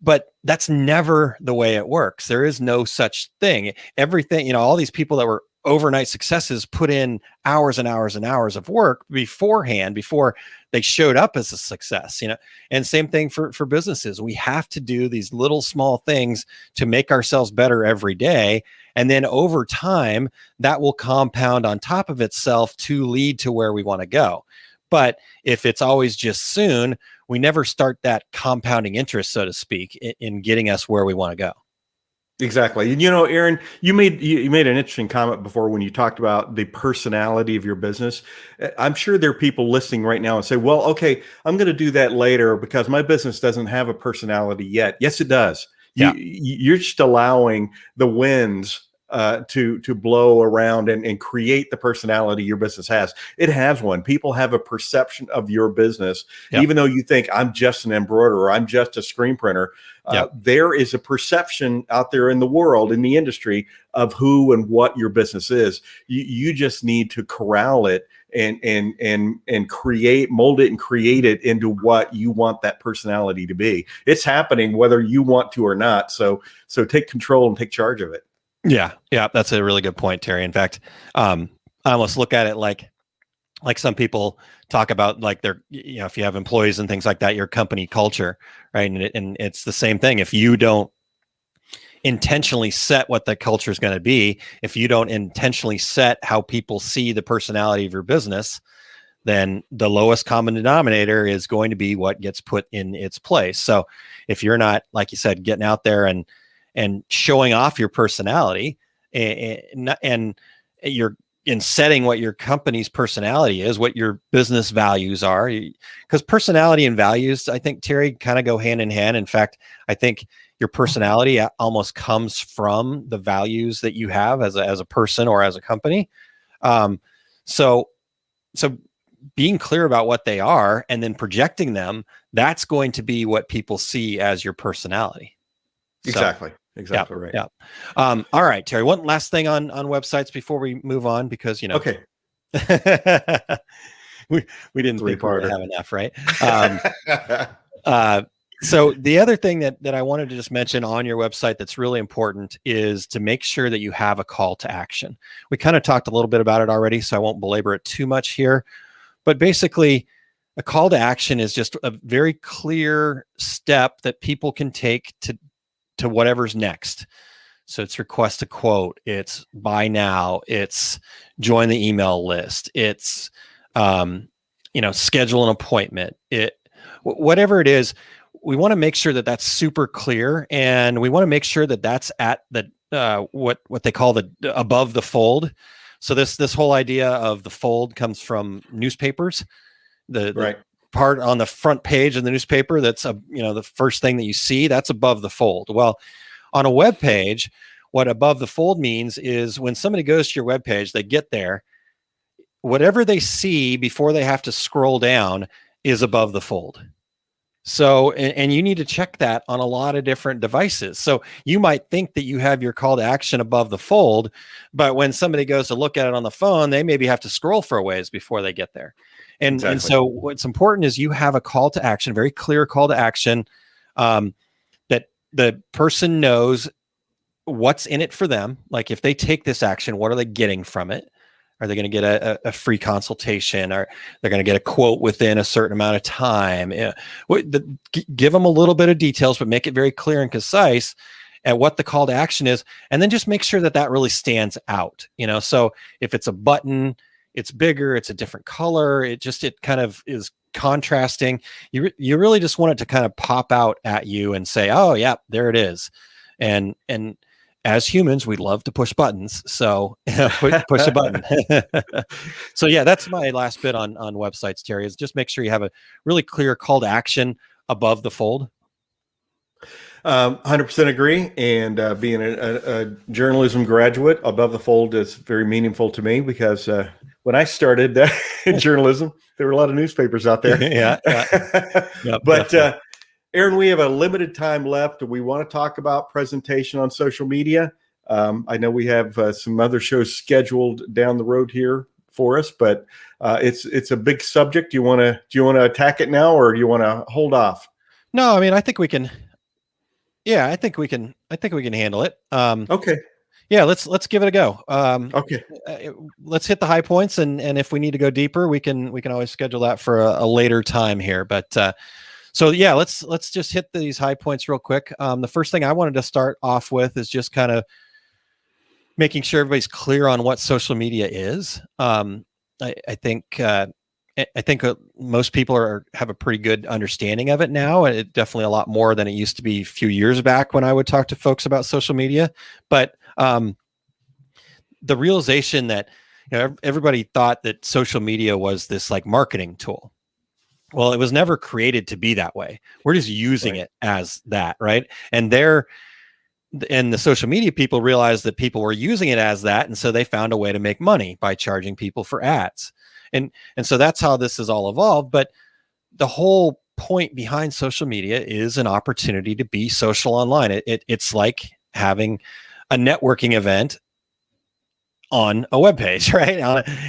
but that's never the way it works. There is no such thing. Everything, all these people that were overnight successes put in hours and hours and hours of work beforehand, before they showed up as a success, and same thing for businesses. We have to do these little small things to make ourselves better every day. And then over time, that will compound on top of itself to lead to where we want to go. But if it's always just soon, we never start that compounding interest, so to speak, in getting us where we want to go. Exactly. And Aaron, you made an interesting comment before when you talked about the personality of your business. I'm sure there are people listening right now and say, well, okay, I'm going to do that later because my business doesn't have a personality yet. Yes, it does. Yeah. You're just allowing the winds to blow around and create the personality your business has. It has one. People have a perception of your business, even though you think I'm just an embroiderer, or I'm just a screen printer. There is a perception out there in the world, in the industry, of who and what your business is. You just need to corral it and mold it and create it into what you want that personality to be. It's happening whether you want to or not. So take control and take charge of it. Yeah, that's a really good point, Terry. In fact, I almost look at it like some people talk about, like, their, if you have employees and things like that, your company culture, right? And it's the same thing. If you don't intentionally set what the culture is going to be, if you don't intentionally set how people see the personality of your business, then the lowest common denominator is going to be what gets put in its place. So if you're not, like you said, getting out there and showing off your personality, and you're in setting what your company's personality is, what your business values are, because personality and values, I think, Terry, kind of go hand in hand. In fact, I think your personality almost comes from the values that you have as a person or as a company. So being clear about what they are and then projecting them, that's going to be what people see as your personality. Exactly. Exactly right. Yeah. All right, Terry, one last thing on websites before we move on, because, okay. we didn't think we were going to have enough, right? So the other thing that I wanted to just mention on your website that's really important is to make sure that you have a call to action. We kind of talked a little bit about it already, so I won't belabor it too much here. But basically, a call to action is just a very clear step that people can take to whatever's next. So it's request a quote, it's buy now, it's join the email list, it's schedule an appointment, whatever it is. We want to make sure that that's super clear, and we want to make sure that that's at the what they call the above the fold. So this whole idea of the fold comes from newspapers. The part on the front page of the newspaper that's the first thing that you see, that's above the fold. Well, On a web page, what above the fold means is when somebody goes to your web page, they get there, whatever they see before they have to scroll down is above the fold. So, and you need to check that on a lot of different devices. So you might think that you have your call to action above the fold, but when somebody goes to look at it on the phone, they maybe have to scroll for a ways before they get there. And so what's important is you have a call to action, very clear call to action, that the person knows what's in it for them. Like if they take this action, what are they getting from it? Are they going to get a free consultation, or they're going to get a quote within a certain amount of time? Give them a little bit of details, but make it very clear and concise at what the call to action is. And then just make sure that that really stands out. So if it's a button, it's bigger, it's a different color. It kind of is contrasting. You really just want it to kind of pop out at you and say, oh yeah, there it is. And as humans, we love to push buttons. So push a button. So yeah, that's my last bit on websites, Terry, is just make sure you have a really clear call to action above the fold. 100% agree. And being a journalism graduate, above the fold is very meaningful to me because when I started in journalism, there were a lot of newspapers out there. Yeah. Yep, but Aaron, we have a limited time left. We want to talk about presentation on social media. I know we have some other shows scheduled down the road here for us, but it's a big subject. Do you want to attack it now, or do you want to hold off? No, I mean, I think we can. Yeah, I think we can handle it. Okay. Yeah, let's give it a go. Okay. Let's hit the high points, and if we need to go deeper, we can always schedule that for a later time here. But so yeah, let's just hit these high points real quick. The first thing I wanted to start off with is just kind of making sure everybody's clear on what social media is. I think most people have a pretty good understanding of it now. It definitely a lot more than it used to be a few years back when I would talk to folks about social media. But the realization that everybody thought that social media was this like marketing tool. Well, it was never created to be that way. We're just using it as that, right? And the social media people realized that people were using it as that, and so they found a way to make money by charging people for ads. And so that's how this has all evolved. But the whole point behind social media is an opportunity to be social online. It's like having a networking event on a web page, right?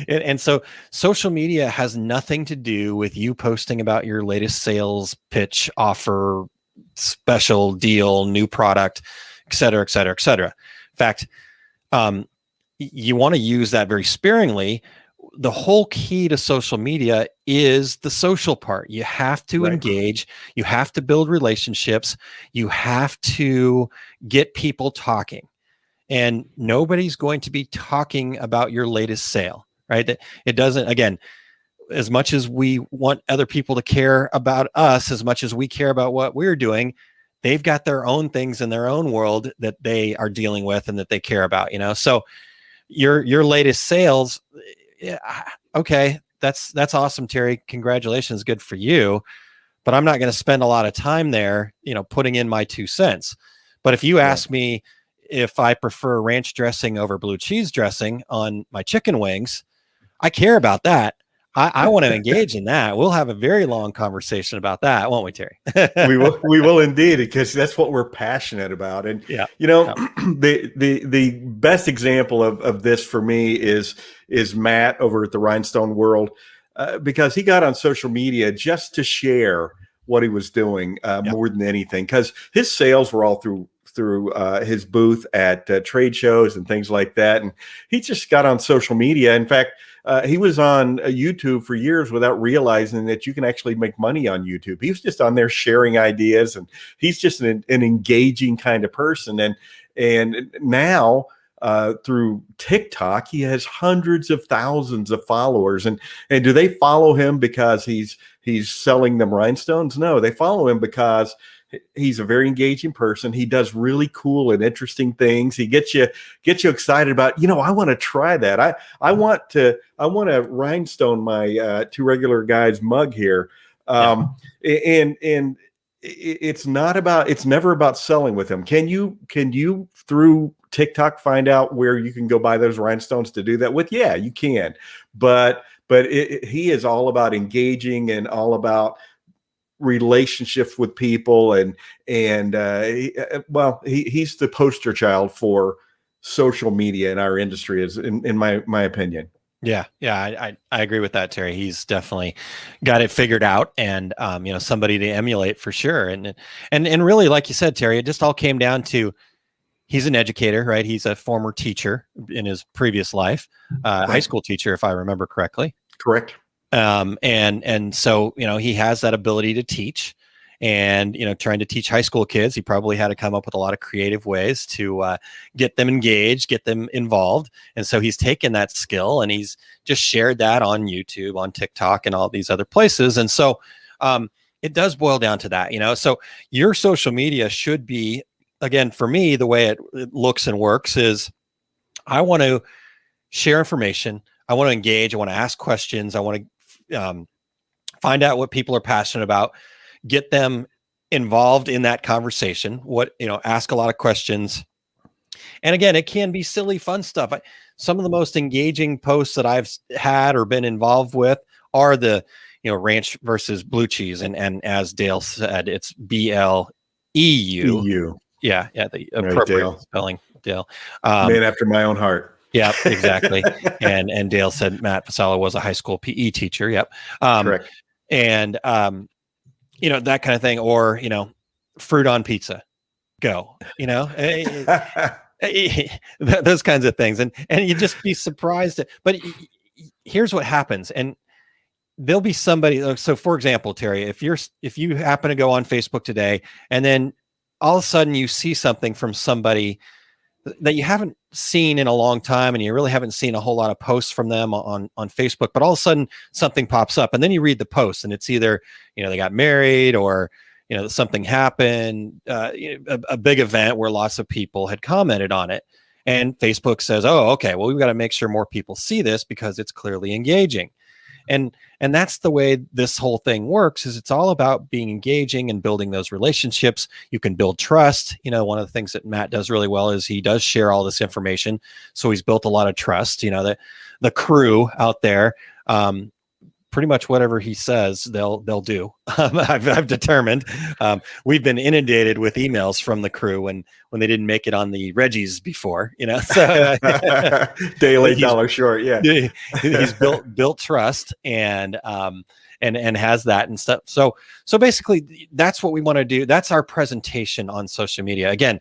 And so social media has nothing to do with you posting about your latest sales pitch, offer, special deal, new product, et cetera, et cetera, et cetera. In fact, you want to use that very sparingly. The whole key to social media is the social part. You have to engage. You have to build relationships. You have to get people talking. And nobody's going to be talking about your latest sale, right? It doesn't, again, as much as we want other people to care about us, as much as we care about what we're doing, they've got their own things in their own world that they are dealing with and that they care about, So your latest sales, yeah, okay, that's awesome, Terry. Congratulations, good for you. But I'm not going to spend a lot of time there, putting in my 2 cents. But if you ask me if I prefer ranch dressing over blue cheese dressing on my chicken wings, I care about that. I want to engage in that. We'll have a very long conversation about that, won't we, Terry? we will indeed, because that's what we're passionate about. And the best example of this for me is Matt over at the Rhinestone World, because he got on social media just to share what he was doing more than anything, because his sales were all through his booth at trade shows and things like that. And he just got on social media. In fact, he was on YouTube for years without realizing that you can actually make money on YouTube. He was just on there sharing ideas, and he's just an engaging kind of person. And now through TikTok, he has hundreds of thousands of followers. And do they follow him because he's selling them rhinestones? No, they follow him because he's a very engaging person. He does really cool and interesting things. He gets you excited about, I want to try that. I want to rhinestone my 2 regular guys mug here. And it's never about selling with him. Can you through TikTok find out where you can go buy those rhinestones to do that with? Yeah, you can. But he is all about engaging and all about relationships with people, and he's the poster child for social media in our industry, is in my opinion. Yeah, I agree with that, Terry. He's definitely got it figured out, and somebody to emulate for sure. And really, like you said, Terry, it just all came down to he's an educator, right? He's a former teacher in his previous life, high school teacher, if I remember correctly. Correct. And so he has that ability to teach, and trying to teach high school kids, he probably had to come up with a lot of creative ways to get them engaged, get them involved. And so he's taken that skill and he's just shared that on YouTube, on TikTok, and all these other places. And so it does boil down to that, so your social media should be, again, for me, the way it looks and works is I want to share information. I want to engage. I want to ask questions. I want to find out what people are passionate about, get them involved in that conversation, ask a lot of questions. And again, it can be silly, fun stuff. Some of the most engaging posts that I've had or been involved with are the, ranch versus blue cheese. And as Dale said, it's BLEU. Yeah. The appropriate spelling, Dale. Man after my own heart. Yep, exactly. and Dale said Matt Fasala was a high school PE teacher. Yep. Correct. And, that kind of thing, or, fruit on pizza, go, those kinds of things. And you'd just be surprised. But here's what happens. And there'll be somebody. So for example, Terry, if you happen to go on Facebook today, and then all of a sudden you see something from somebody that you haven't seen in a long time, and you really haven't seen a whole lot of posts from them on Facebook, but all of a sudden something pops up, and then you read the post, and it's either, they got married, or, something happened, a big event where lots of people had commented on it. And Facebook says, oh, okay, well, we've got to make sure more people see this because it's clearly engaging. And that's the way this whole thing works, is it's all about being engaging and building those relationships. You can build trust. One of the things that Matt does really well is he does share all this information. So he's built a lot of trust. The crew out there, pretty much whatever he says, they'll do. I've determined. We've been inundated with emails from the crew when they didn't make it on the Reggies before, so daily dollar short. Yeah. He's built trust and has that and stuff. So basically that's what we want to do. That's our presentation on social media. Again,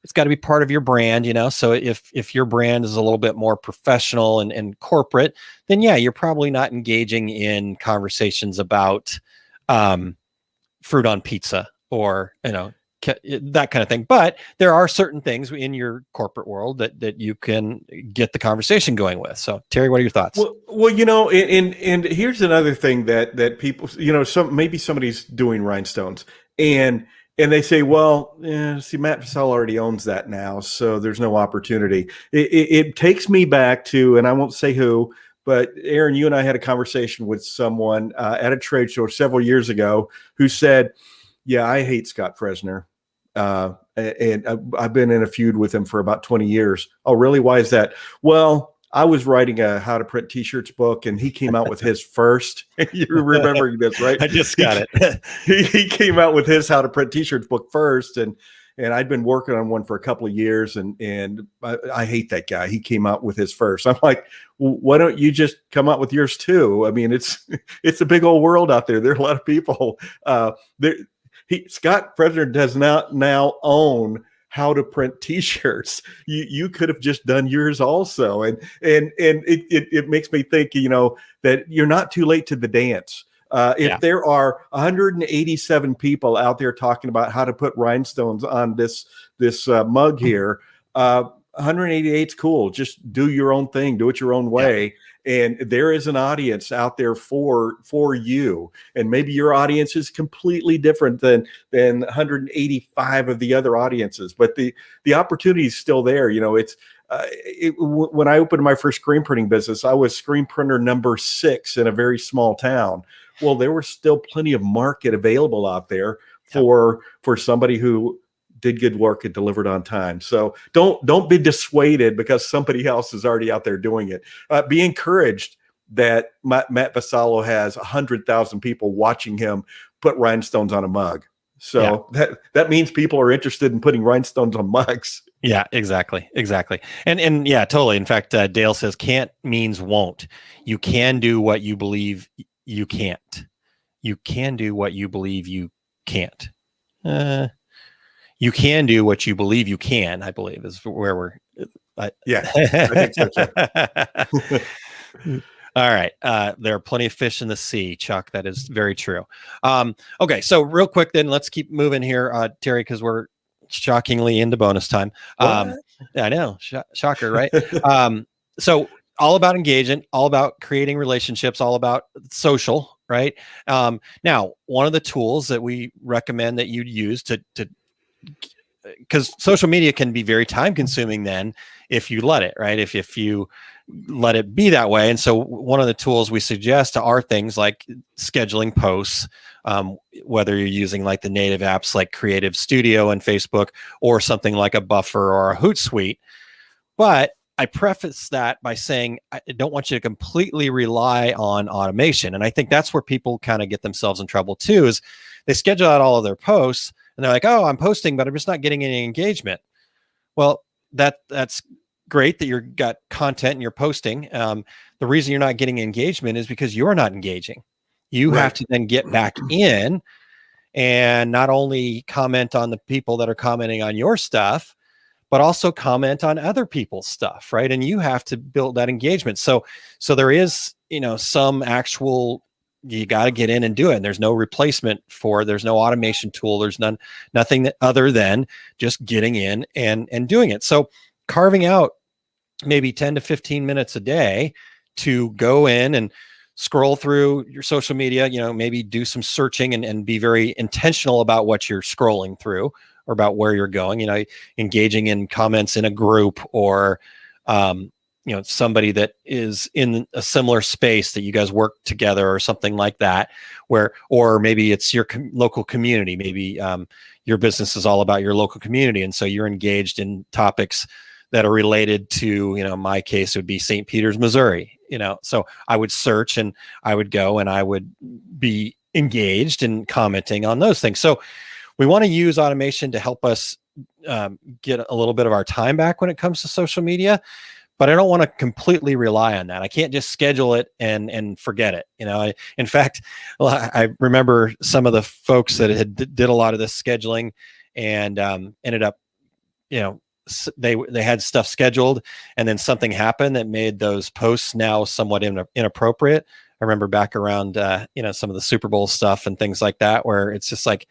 it's got to be part of your brand, so if your brand is a little bit more professional and corporate, then yeah, you're probably not engaging in conversations about fruit on pizza or, that kind of thing. But there are certain things in your corporate world that you can get the conversation going with. So Terry, what are your thoughts? Well, and here's another thing that people, maybe somebody's doing rhinestones, and they say, well, see, Matt Fasala already owns that now, so there's no opportunity. It takes me back to, and I won't say who, but Aaron, you and I had a conversation with someone at a trade show several years ago who said, yeah, I hate Scott Fresner. And I've been in a feud with him for about 20 years. Oh, really? Why is that? Well, I was writing a how to print t-shirts book, and he came out with his first. You're remembering this, right? I just got it. He came out with his how to print t-shirts book first, and I'd been working on one for a couple of years, and I hate that guy. He came out with his first. I'm like, well, why don't you just come out with yours too? I mean, it's a big old world out there. There are a lot of people. Scott Fresner does not now own how to print t-shirts. You could have just done yours also. And it makes me think, that you're not too late to the dance. If there are 187 people out there talking about how to put rhinestones on this mug here, 188 is cool. Just do your own thing, do it your own way. And there is an audience out there for you. And maybe your audience is completely different than 185 of the other audiences, but the opportunity is still there. When I opened my first screen printing business, I was screen printer number 6 in a very small town. Well, there was still plenty of market available out there for somebody who did good work and delivered on time. So don't be dissuaded because somebody else is already out there doing it. Be encouraged that Matt Vassallo has 100,000 people watching him put rhinestones on a mug. So that means people are interested in putting rhinestones on mugs. Yeah, exactly. And yeah, totally. In fact, Dale says can't means won't. You can do what you believe you can't. You can do what you believe you can't. You can do what you believe you can, I believe, is where we're. I think so too. All right. There are plenty of fish in the sea, Chuck. That is very true. Okay. So real quick, then let's keep moving here, Terry, because we're shockingly into bonus time. I know. Shocker, right? So all about engagement, all about creating relationships, all about social, right? Now, one of the tools that we recommend that you use to because social media can be very time consuming then if you let it, right? If you let it be that way. And so one of the tools we suggest are things like scheduling posts, whether you're using like the native apps like Creative Studio and Facebook or something like a Buffer or a Hootsuite. But I preface that by saying I don't want you to completely rely on automation. And I think that's where people kind of get themselves in trouble too, is they schedule out all of their posts and they're like, oh, I'm posting, but I'm just not getting any engagement. Well, that's great that you've got content and you're posting. The reason you're not getting engagement is because you're not engaging. You have to then get back in and not only comment on the people that are commenting on your stuff, but also comment on other people's stuff, right? And you have to build that engagement. So there is, some actual, you got to get in and do it. And there's no replacement there's no automation tool. There's nothing that other than just getting in and doing it. So carving out maybe 10 to 15 minutes a day to go in and scroll through your social media, maybe do some searching and be very intentional about what you're scrolling through or about where you're going, engaging in comments in a group or, somebody that is in a similar space that you guys work together or something like that, or maybe it's your local community. Maybe your business is all about your local community. And so you're engaged in topics that are related to, my case would be St. Peters, Missouri, so I would search and I would go and I would be engaged and commenting on those things. So we want to use automation to help us get a little bit of our time back when it comes to social media, but I don't want to completely rely on that. I can't just schedule it and forget it. In fact, I remember some of the folks that did a lot of this scheduling and ended up, they had stuff scheduled and then something happened that made those posts now somewhat inappropriate. I remember back around, some of the Super Bowl stuff and things like that, where it's just like,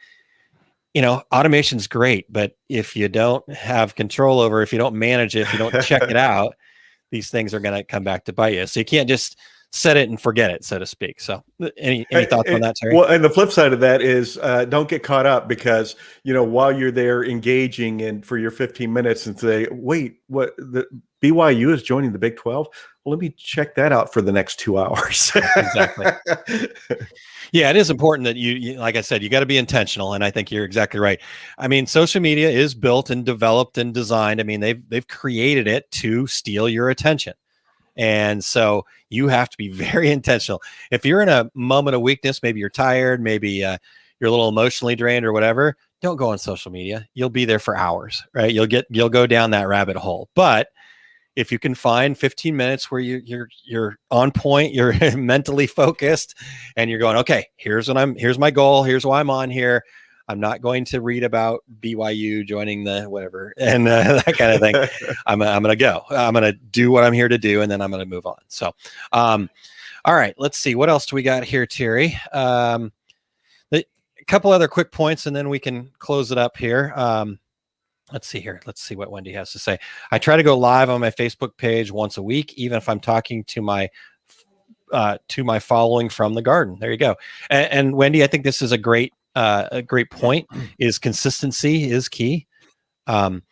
automation's great, but if you don't have control over, if you don't manage it, if you don't check it out, these things are going to come back to bite you. So you can't just set it and forget it, so to speak. So any thoughts on that, Terry? Well, and the flip side of that is don't get caught up because, while you're there engaging and for your 15 minutes and say, wait, what, the BYU is joining the Big 12? Well, let me check that out for the next 2 hours. Exactly. Yeah, it is important that you, like I said, you got to be intentional. And I think you're exactly right. I mean, social media is built and developed and designed. I mean, they've created it to steal your attention. And so you have to be very intentional. If you're in a moment of weakness, maybe you're tired, maybe you're a little emotionally drained or whatever, don't go on social media. You'll be there for hours, right? You'll go down that rabbit hole. But if you can find 15 minutes where you're on point, you're mentally focused, and you're going, okay, here's my goal. Here's why I'm on here. I'm not going to read about BYU joining the whatever and that kind of thing. I'm going to go. I'm going to do what I'm here to do, and then I'm going to move on. So, all right, let's see. What else do we got here, Terry? A couple other quick points, and then we can close it up here. Let's see here. Let's see what Wendy has to say. I try to go live on my Facebook page once a week, even if I'm talking to my following from the garden. There you go. And Wendy, I think this is a great point. Is consistency is key. You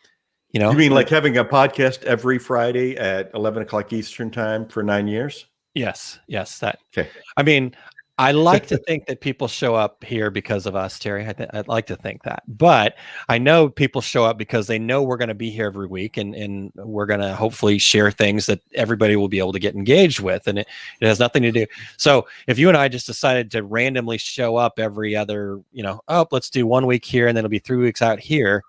mean like having a podcast every Friday at 11 o'clock Eastern time for 9 years? Yes. That. Okay. I mean, I like to think that people show up here because of us, Terry. I'd like to think that, but I know people show up because they know we're going to be here every week, and we're going to hopefully share things that everybody will be able to get engaged with, and it has nothing to do. So if you and I just decided to randomly show up every other, let's do 1 week here and then it'll be 3 weeks out here,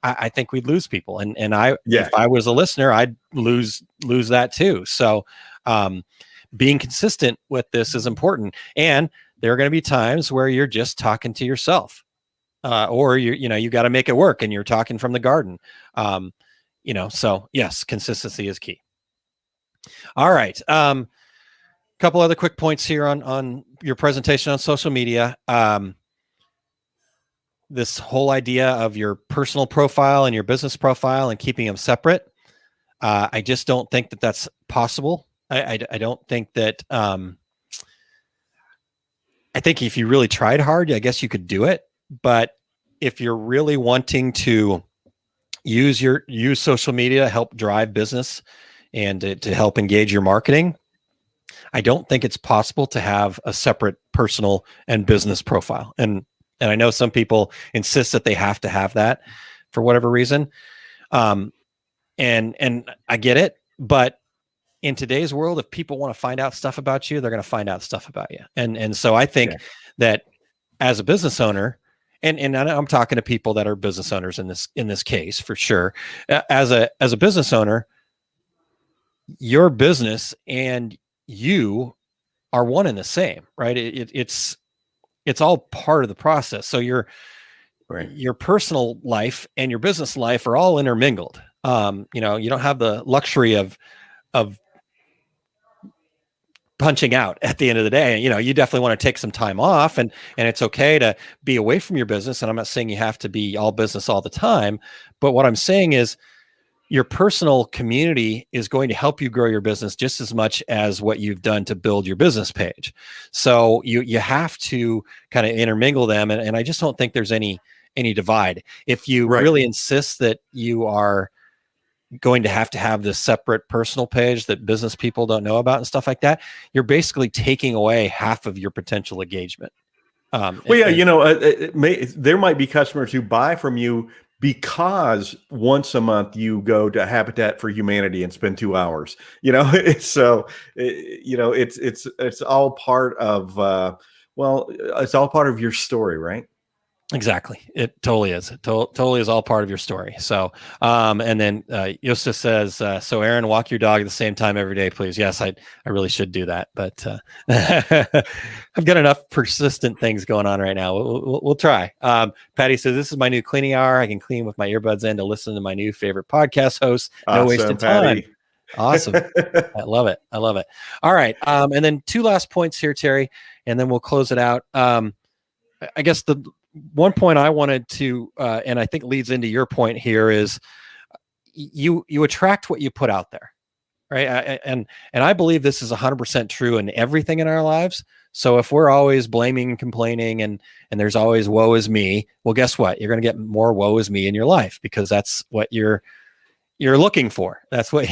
I think we'd lose people, and if I was a listener, I'd lose that too. So. Being consistent with this is important, and there are going to be times where you're just talking to yourself, or you got to make it work, and you're talking from the garden. So yes, consistency is key. All right, couple other quick points here on your presentation on social media. This whole idea of your personal profile and your business profile and keeping them separate. I just don't think that that's possible. I don't think that, I think if you really tried hard, I guess you could do it. But if you're really wanting to use social media to help drive business and to help engage your marketing, I don't think it's possible to have a separate personal and business profile. And I know some people insist that they have to have that for whatever reason. And I get it, but in today's world, if people want to find out stuff about you, they're going to find out stuff about you. And so I think that as a business owner, and I'm talking to people that are business owners in this case for sure. As a business owner, your business and you are one and the same, right? It's all part of the process. So your personal life and your business life are all intermingled. You don't have the luxury of punching out at the end of the day. You definitely want to take some time off, and it's okay to be away from your business. And I'm not saying you have to be all business all the time, but what I'm saying is your personal community is going to help you grow your business just as much as what you've done to build your business page. So you have to kind of intermingle them. And I just don't think there's any divide. If you really insist that you are going to have this separate personal page that business people don't know about and stuff like that, you're basically taking away half of your potential engagement. There might be customers who buy from you because once a month you go to Habitat for Humanity and spend 2 hours. It's all part of it's all part of your story, right? Exactly. It totally is. It totally is all part of your story. So, and then Justus says, so Aaron, walk your dog at the same time every day, please. Yes, I really should do that, but I've got enough persistent things going on right now. We'll try. Patty says, this is my new cleaning hour. I can clean with my earbuds in to listen to my new favorite podcast host. No wasted time. Awesome. I love it. All right. And then 2 last points here, Terry, and then we'll close it out. I guess the one point I wanted to, and I think leads into your point here, is you attract what you put out there, right? And I believe this is 100% true in everything in our lives. So if we're always blaming and complaining and there's always woe is me, well, guess what? You're going to get more woe is me in your life, because that's what you're looking for. That's what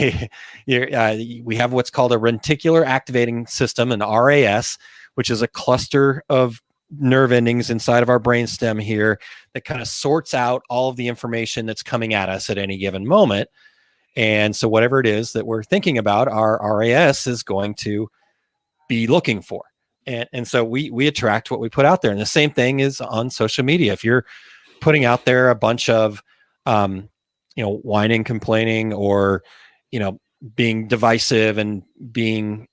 we have what's called a reticular activating system, an RAS, which is a cluster of nerve endings inside of our brainstem here that kind of sorts out all of the information that's coming at us at any given moment. And so whatever it is that we're thinking about, our RAS is going to be looking for. And so we attract what we put out there. And the same thing is on social media. If you're putting out there a bunch of, whining, complaining, or, being divisive and being,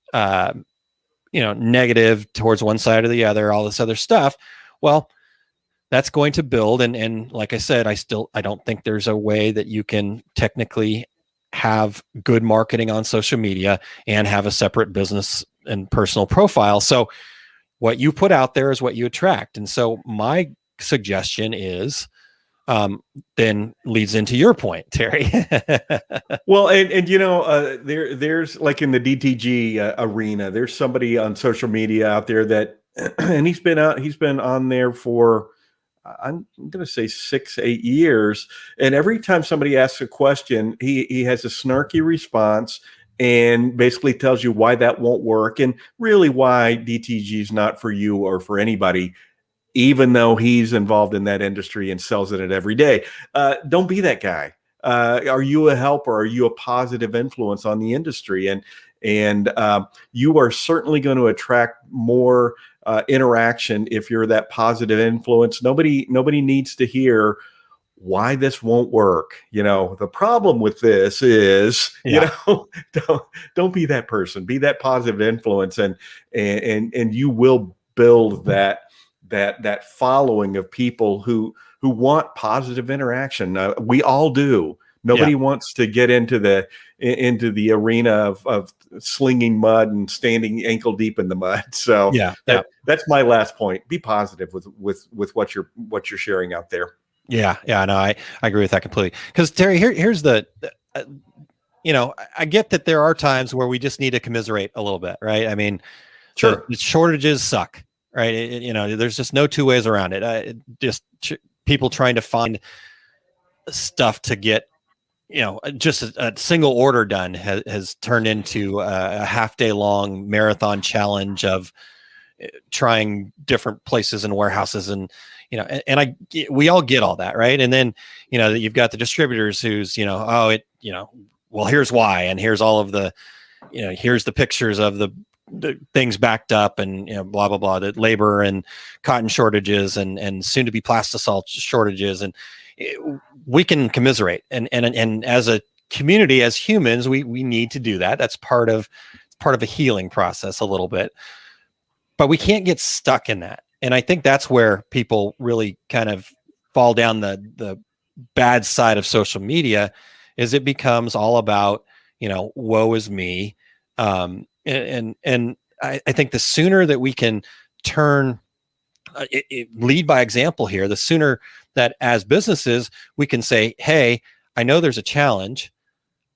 negative towards one side or the other, all this other stuff, well, that's going to build. And like I said, I don't think there's a way that you can technically have good marketing on social media and have a separate business and personal profile. So what you put out there is what you attract. And so my suggestion is, then leads into your point, Terry. Well, there's like in the DTG arena, there's somebody on social media out there that, and he's been on there for, I'm going to say 6-8 years. And every time somebody asks a question, he has a snarky response, and basically tells you why that won't work and really why DTG is not for you or for anybody, even though he's involved in that industry and sells it every day. Don't be that guy. Are you a helper? Are you a positive influence on the industry? And you are certainly going to attract more interaction if you're that positive influence. Nobody needs to hear why this won't work. The problem with this is, don't be that person. Be that positive influence, and you will build that following of people who want positive interaction. We all do. Nobody wants to get into the arena of slinging mud and standing ankle deep in the mud. So that's my last point. Be positive with what you're sharing out there. No, I agree with that completely. Because Terry, here's the, I get that there are times where we just need to commiserate a little bit, right? I mean, sure, the shortages suck, right? There's just no two ways around it. People trying to find stuff to get, just a single order done has turned into a half-day long marathon challenge of trying different places and warehouses, and we all get all that, right? And then you've got the distributors who's well, here's why, and here's all of the here's the pictures of the things backed up, and blah blah blah, the labor and cotton shortages and soon to be plastisol shortages, and we can commiserate, and as a community, as humans, we need to do that. That's part of a healing process a little bit, but we can't get stuck in that. And I think that's where people really kind of fall down the bad side of social media, is it becomes all about, woe is me. And I think the sooner that we can turn, lead by example here, the sooner that as businesses, we can say, hey, I know there's a challenge.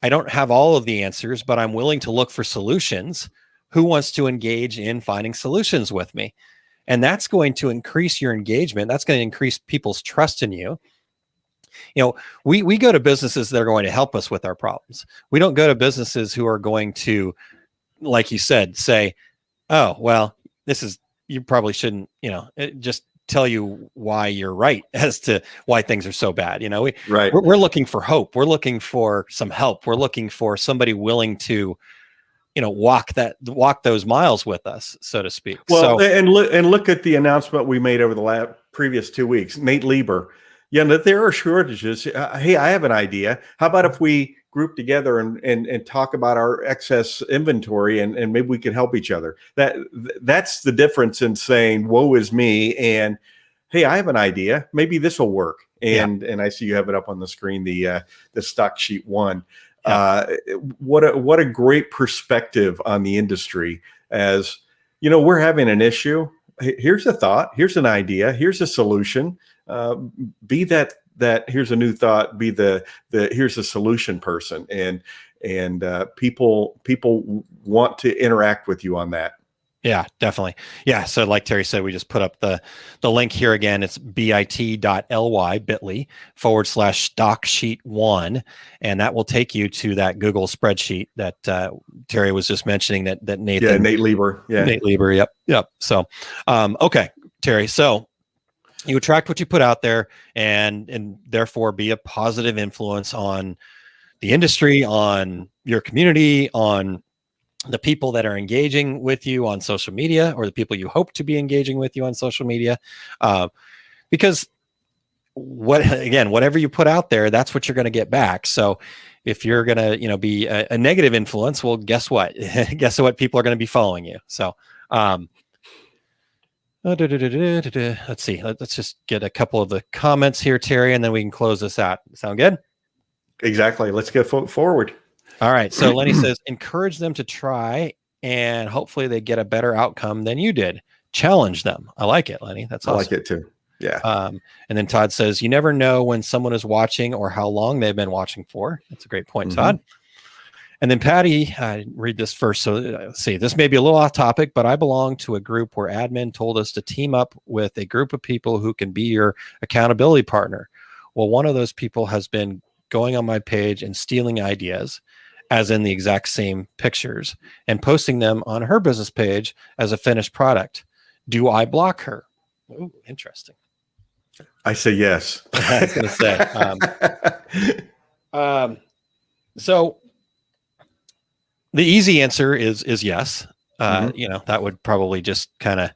I don't have all of the answers, but I'm willing to look for solutions. Who wants to engage in finding solutions with me? And that's going to increase your engagement. That's going to increase people's trust in you. We go to businesses that are going to help us with our problems. We don't go to businesses who are going to, like you said, say, oh, well, you probably shouldn't, just tell you why you're right as to why things are so bad. We're looking for hope. We're looking for some help. We're looking for somebody willing to, walk those miles with us, so to speak. Well, and look at the announcement we made over the previous 2 weeks. Nate Lieber, that there are shortages. Hey, I have an idea. How about if we group together and talk about our excess inventory, and maybe we can help each other. That's the difference in saying woe is me and hey, I have an idea. Maybe this will work. And I see you have it up on the screen, the stock sheet 1. What a great perspective on the industry. As we're having an issue. Here's a thought. Here's an idea. Here's a solution. Be that here's a new thought. Be the here's a solution person. And people want to interact with you on that. Yeah, definitely. Yeah. So like Terry said, we just put up the link here again. It's bit.ly/stock sheet 1. And that will take you to that Google spreadsheet that Terry was just mentioning that Nathan. Yeah, Nate Lieber. Yeah. Nate Lieber. Yep. So, okay, Terry. So you attract what you put out there, and therefore be a positive influence on the industry, on your community, on the people that are engaging with you on social media, or the people you hope to be engaging with you on social media. Because whatever you put out there, that's what you're going to get back. So if you're going to, be a negative influence, well, guess what? Guess what? People are going to be following you. So, let's see. Let's just get a couple of the comments here, Terry, and then we can close this out. Sound good? Exactly. Let's get forward. All right. So Lenny says, encourage them to try, and hopefully they get a better outcome than you did. Challenge them. I like it, Lenny. That's awesome. I like it too. Yeah. And then Todd says, you never know when someone is watching or how long they've been watching for. That's a great point, Todd. And then Patty, read this first. So let's see, this may be a little off topic, but I belong to a group where admin told us to team up with a group of people who can be your accountability partner. Well, one of those people has been going on my page and stealing ideas. as in the exact same pictures, and posting them on her business page as a finished product. Do I block her? Ooh, interesting. I say yes. I was going to say. So the easy answer is yes. That would probably just kind of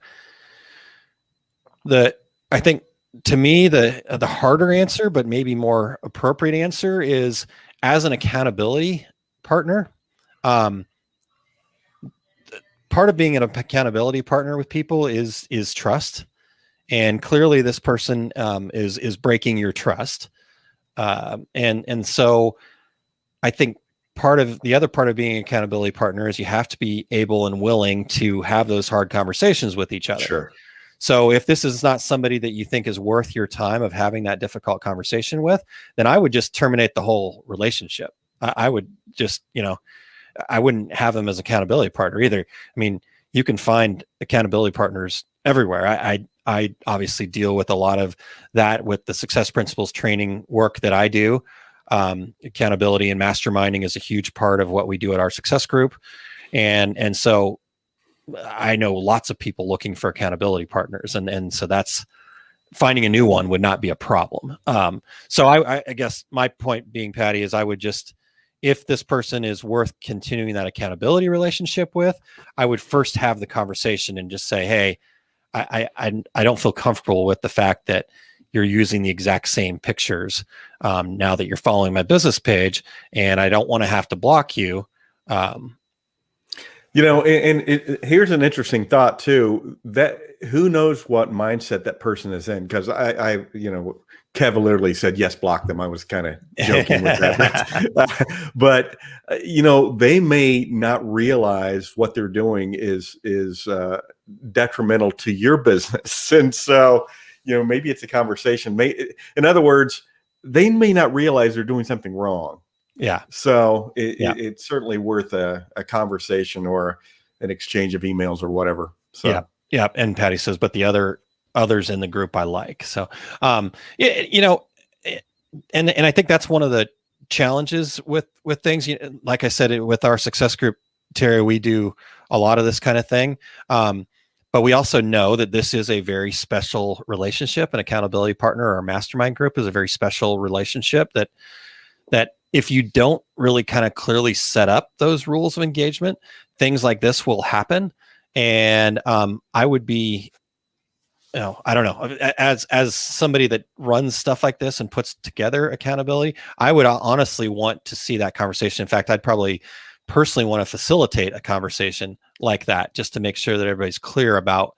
I think to me, the harder answer, but maybe more appropriate answer is as an accountability partner. Part of being an accountability partner with people is trust. And clearly this person is breaking your trust. And so I think the other part of being an accountability partner is you have to be able and willing to have those hard conversations with each other. Sure. So if this is not somebody that you think is worth your time of having that difficult conversation with, then I would just terminate the whole relationship. I would just, I wouldn't have them as accountability partner either. I mean, you can find accountability partners everywhere. I obviously deal with a lot of that with the success principles training work that I do. Accountability and masterminding is a huge part of what we do at our success group. And so I know lots of people looking for accountability partners. And so that's finding a new one would not be a problem. So I guess my point being, Patty, is I would just, if this person is worth continuing that accountability relationship with, I would first have the conversation and just say, hey, I don't feel comfortable with the fact that you're using the exact same pictures now that you're following my business page, and I don't want to have to block you. Here's an interesting thought too, that who knows what mindset that person is in? Because I cavalierly said, yes, block them. I was kind of joking with that. But they may not realize what they're doing is detrimental to your business. And so, maybe it's a conversation. In other words, they may not realize they're doing something wrong. Yeah. So it's certainly worth a conversation or an exchange of emails or whatever. So. Yeah. Yeah. And Patty says, but the others in the group I like. So, and I think that's one of the challenges with things. Like I said, with our success group, Terry, we do a lot of this kind of thing. But we also know that this is a very special relationship. An accountability partner or a mastermind group is a very special relationship that if you don't really kind of clearly set up those rules of engagement, things like this will happen. And I would be, I don't know, as somebody that runs stuff like this and puts together accountability, I would honestly want to see that conversation. In fact, I'd probably personally want to facilitate a conversation like that, just to make sure that everybody's clear about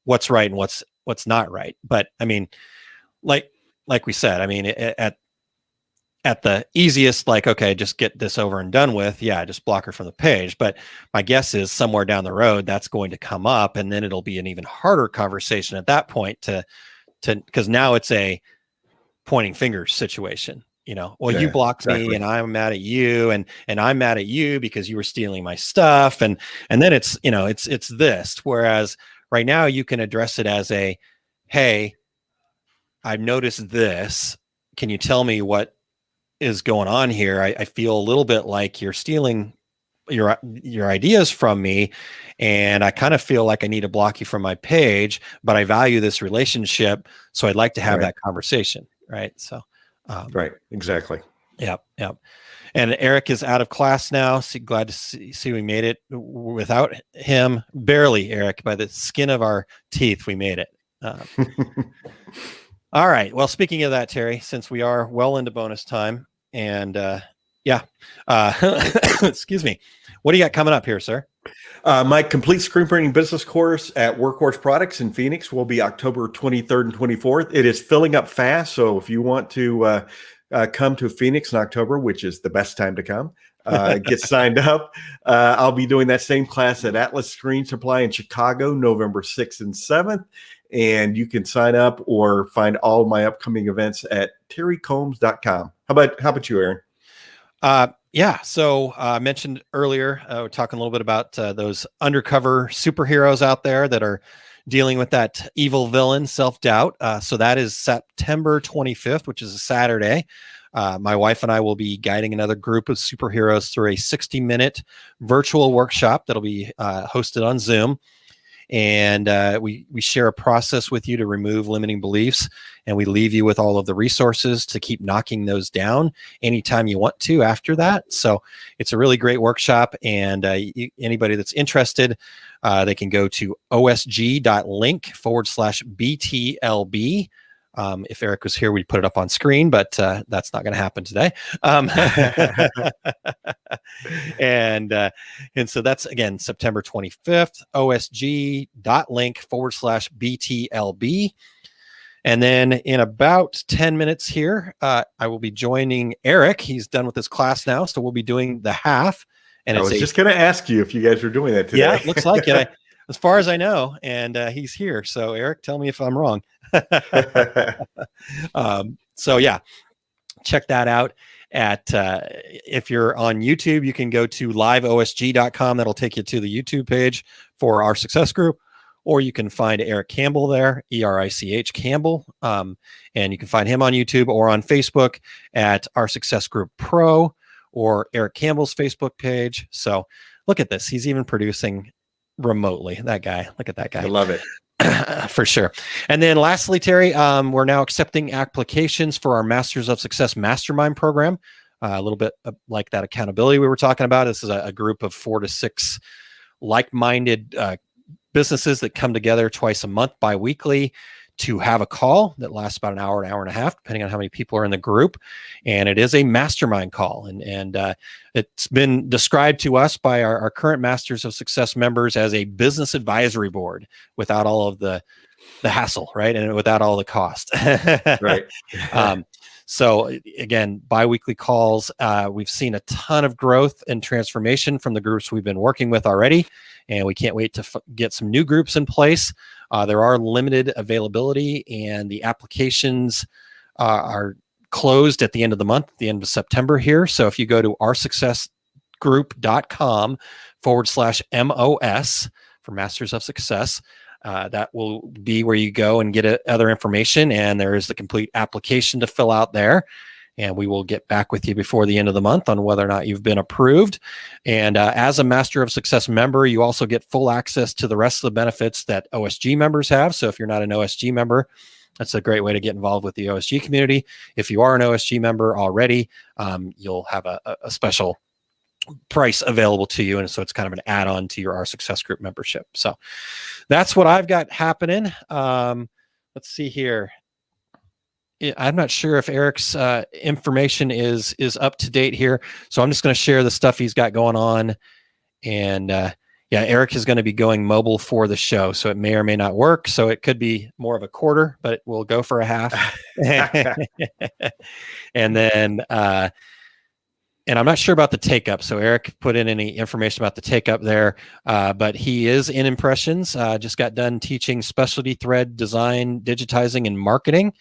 what's right and what's not right. But I mean, like we said, I mean, at the easiest, like, okay, just get this over and done with. Yeah, just block her from the page. But my guess is somewhere down the road, that's going to come up, and then it'll be an even harder conversation at that point because now it's a pointing fingers situation. Well, you blocked me and I'm mad at you, and I'm mad at you because you were stealing my stuff. And then it's this, whereas right now you can address it as hey, I've noticed this. Can you tell me what is going on here? I feel a little bit like you're stealing your ideas from me, and I kind of feel like I need to block you from my page, but I value this relationship, so I'd like to have that conversation. Right. So, right. Exactly. Yep. And Eric is out of class now. So glad to see we made it without him. Barely, Eric, by the skin of our teeth, we made it. All right. Well, speaking of that, Terry, since we are well into bonus time, and excuse me, what do you got coming up here, sir? My complete screen printing business course at Workhorse Products in Phoenix will be October 23rd and 24th. It is filling up fast, so if you want to come to Phoenix in October, which is the best time to come, get signed up. I'll be doing that same class at Atlas Screen Supply in Chicago, November 6th and 7th. And you can sign up or find all my upcoming events at terrycombs.com. How about you, Aaron? So I mentioned earlier, we're talking a little bit about those undercover superheroes out there that are dealing with that evil villain, self-doubt. So that is September 25th, which is a Saturday. My wife and I will be guiding another group of superheroes through a 60-minute virtual workshop that'll be hosted on Zoom. And we share a process with you to remove limiting beliefs, and we leave you with all of the resources to keep knocking those down anytime you want to after that. So it's a really great workshop, and anybody that's interested, they can go to osg.link/BTLB. If Eric was here, we'd put it up on screen, but that's not going to happen today. And so that's, again, September 25th, osg.link/BTLB. And then in about 10 minutes here, I will be joining Eric. He's done with his class now, so we'll be doing the half. And I was just going to ask you if you guys were doing that today. Yeah, it looks like it. As far as I know, and he's here. So Eric, tell me if I'm wrong. So yeah, check that out. If you're on YouTube, you can go to liveosg.com. That'll take you to the YouTube page for our success group, or you can find Eric Campbell there, ERICH Campbell. And you can find him on YouTube or on Facebook at Our Success Group Pro or Eric Campbell's Facebook page. So look at this. He's even producing remotely. That guy. Look at that guy. I love it. For sure. And then lastly, Terry, we're now accepting applications for our Masters of Success Mastermind program. A little bit like that accountability we were talking about. This is a group of 4 to 6 like-minded businesses that come together twice a month, bi-weekly, to have a call that lasts about an hour and a half, depending on how many people are in the group. And it is a mastermind call. And it's been described to us by our current Masters of Success members as a business advisory board without all of the hassle, right? And without all the cost. Right. So again, bi-weekly calls, we've seen a ton of growth and transformation from the groups we've been working with already, and we can't wait to get some new groups in place. There are limited availability, and the applications are closed at the end of the month, at the end of September here. So if you go to oursuccessgroup.com/MOS for Masters of Success, that will be where you go and get other information. And there is the complete application to fill out there. And we will get back with you before the end of the month on whether or not you've been approved. And as a Master of Success member, you also get full access to the rest of the benefits that OSG members have. So if you're not an OSG member, that's a great way to get involved with the OSG community. If you are an OSG member already, you'll have a special price available to you. And so it's kind of an add-on to your Our Success Group membership. So that's what I've got happening. Let's see here. I'm not sure if Eric's information is up to date here. So I'm just going to share the stuff he's got going on. And yeah, Eric is going to be going mobile for the show. So it may or may not work. So it could be more of a quarter, but we'll go for a half. And then, and I'm not sure about the take up. So Eric put in any information about the take up there, but he is in Impressions. Just got done teaching specialty thread design, digitizing, and marketing.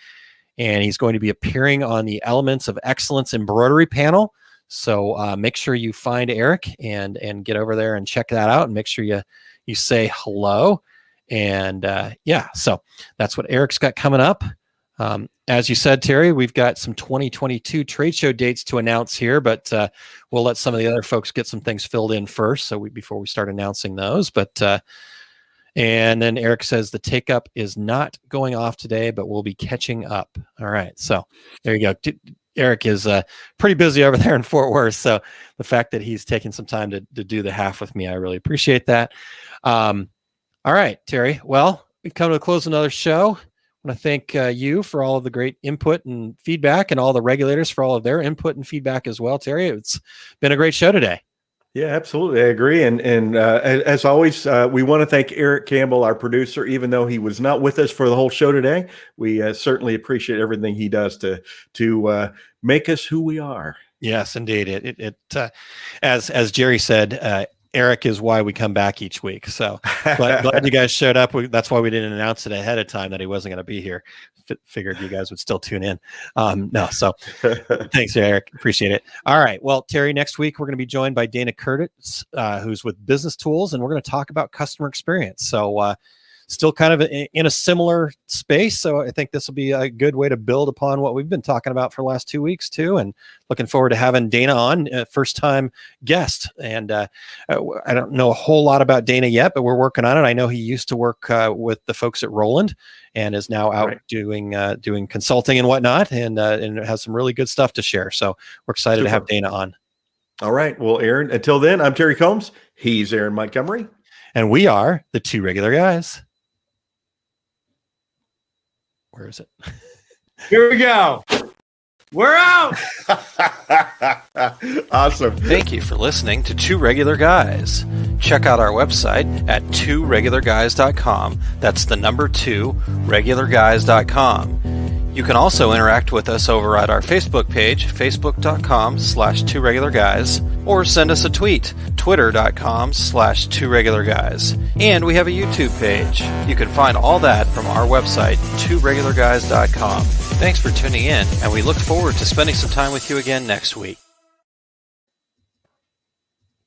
And he's going to be appearing on the Elements of Excellence embroidery panel. So make sure you find Eric and get over there and check that out, and make sure you say hello. And yeah, so that's what Eric's got coming up. As you said, Terry, we've got some 2022 trade show dates to announce here, but we'll let some of the other folks get some things filled in first, so before we start announcing those. But and then Eric says the take up is not going off today, but we'll be catching up. All right, so there you go. Eric is pretty busy over there in Fort Worth, so the fact that he's taking some time to do the half with me, I really appreciate that. All right, Terry. Well, we've come to the close of another show. I want to thank you for all of the great input and feedback, and all the regulators for all of their input and feedback as well, Terry. It's been a great show today. Yeah, absolutely. I agree. And as always, we want to thank Eric Campbell, our producer. Even though he was not with us for the whole show today, we certainly appreciate everything he does to make us who we are. Yes, indeed. As Jerry said, Eric is why we come back each week. So glad you guys showed up. That's why we didn't announce it ahead of time that he wasn't going to be here. Figured you guys would still tune in. So thanks, Eric. Appreciate it. All right. Well, Terry, next week we're going to be joined by Dana Curtis, who's with Business Tools, and we're going to talk about customer experience. So still kind of in a similar space. So I think this will be a good way to build upon what we've been talking about for the last 2 weeks too. And looking forward to having Dana on, first time guest. And I don't know a whole lot about Dana yet, but we're working on it. I know he used to work with the folks at Roland and is now out doing consulting and whatnot, and has some really good stuff to share. So we're excited to have Dana on. All right. Well, Aaron, until then, I'm Terry Combs. He's Aaron Montgomery. And we are the Two Regular Guys. Where is it? Here we go. We're out. Awesome. Thank you for listening to Two Regular Guys. Check out our website at tworegularguys.com. That's the number 2, regularguys.com. You can also interact with us over at our Facebook page, facebook.com/tworegularguys, or send us a tweet, twitter.com/tworegularguys. And we have a YouTube page. You can find all that from our website, tworegularguys.com. Thanks for tuning in, and we look forward to spending some time with you again next week.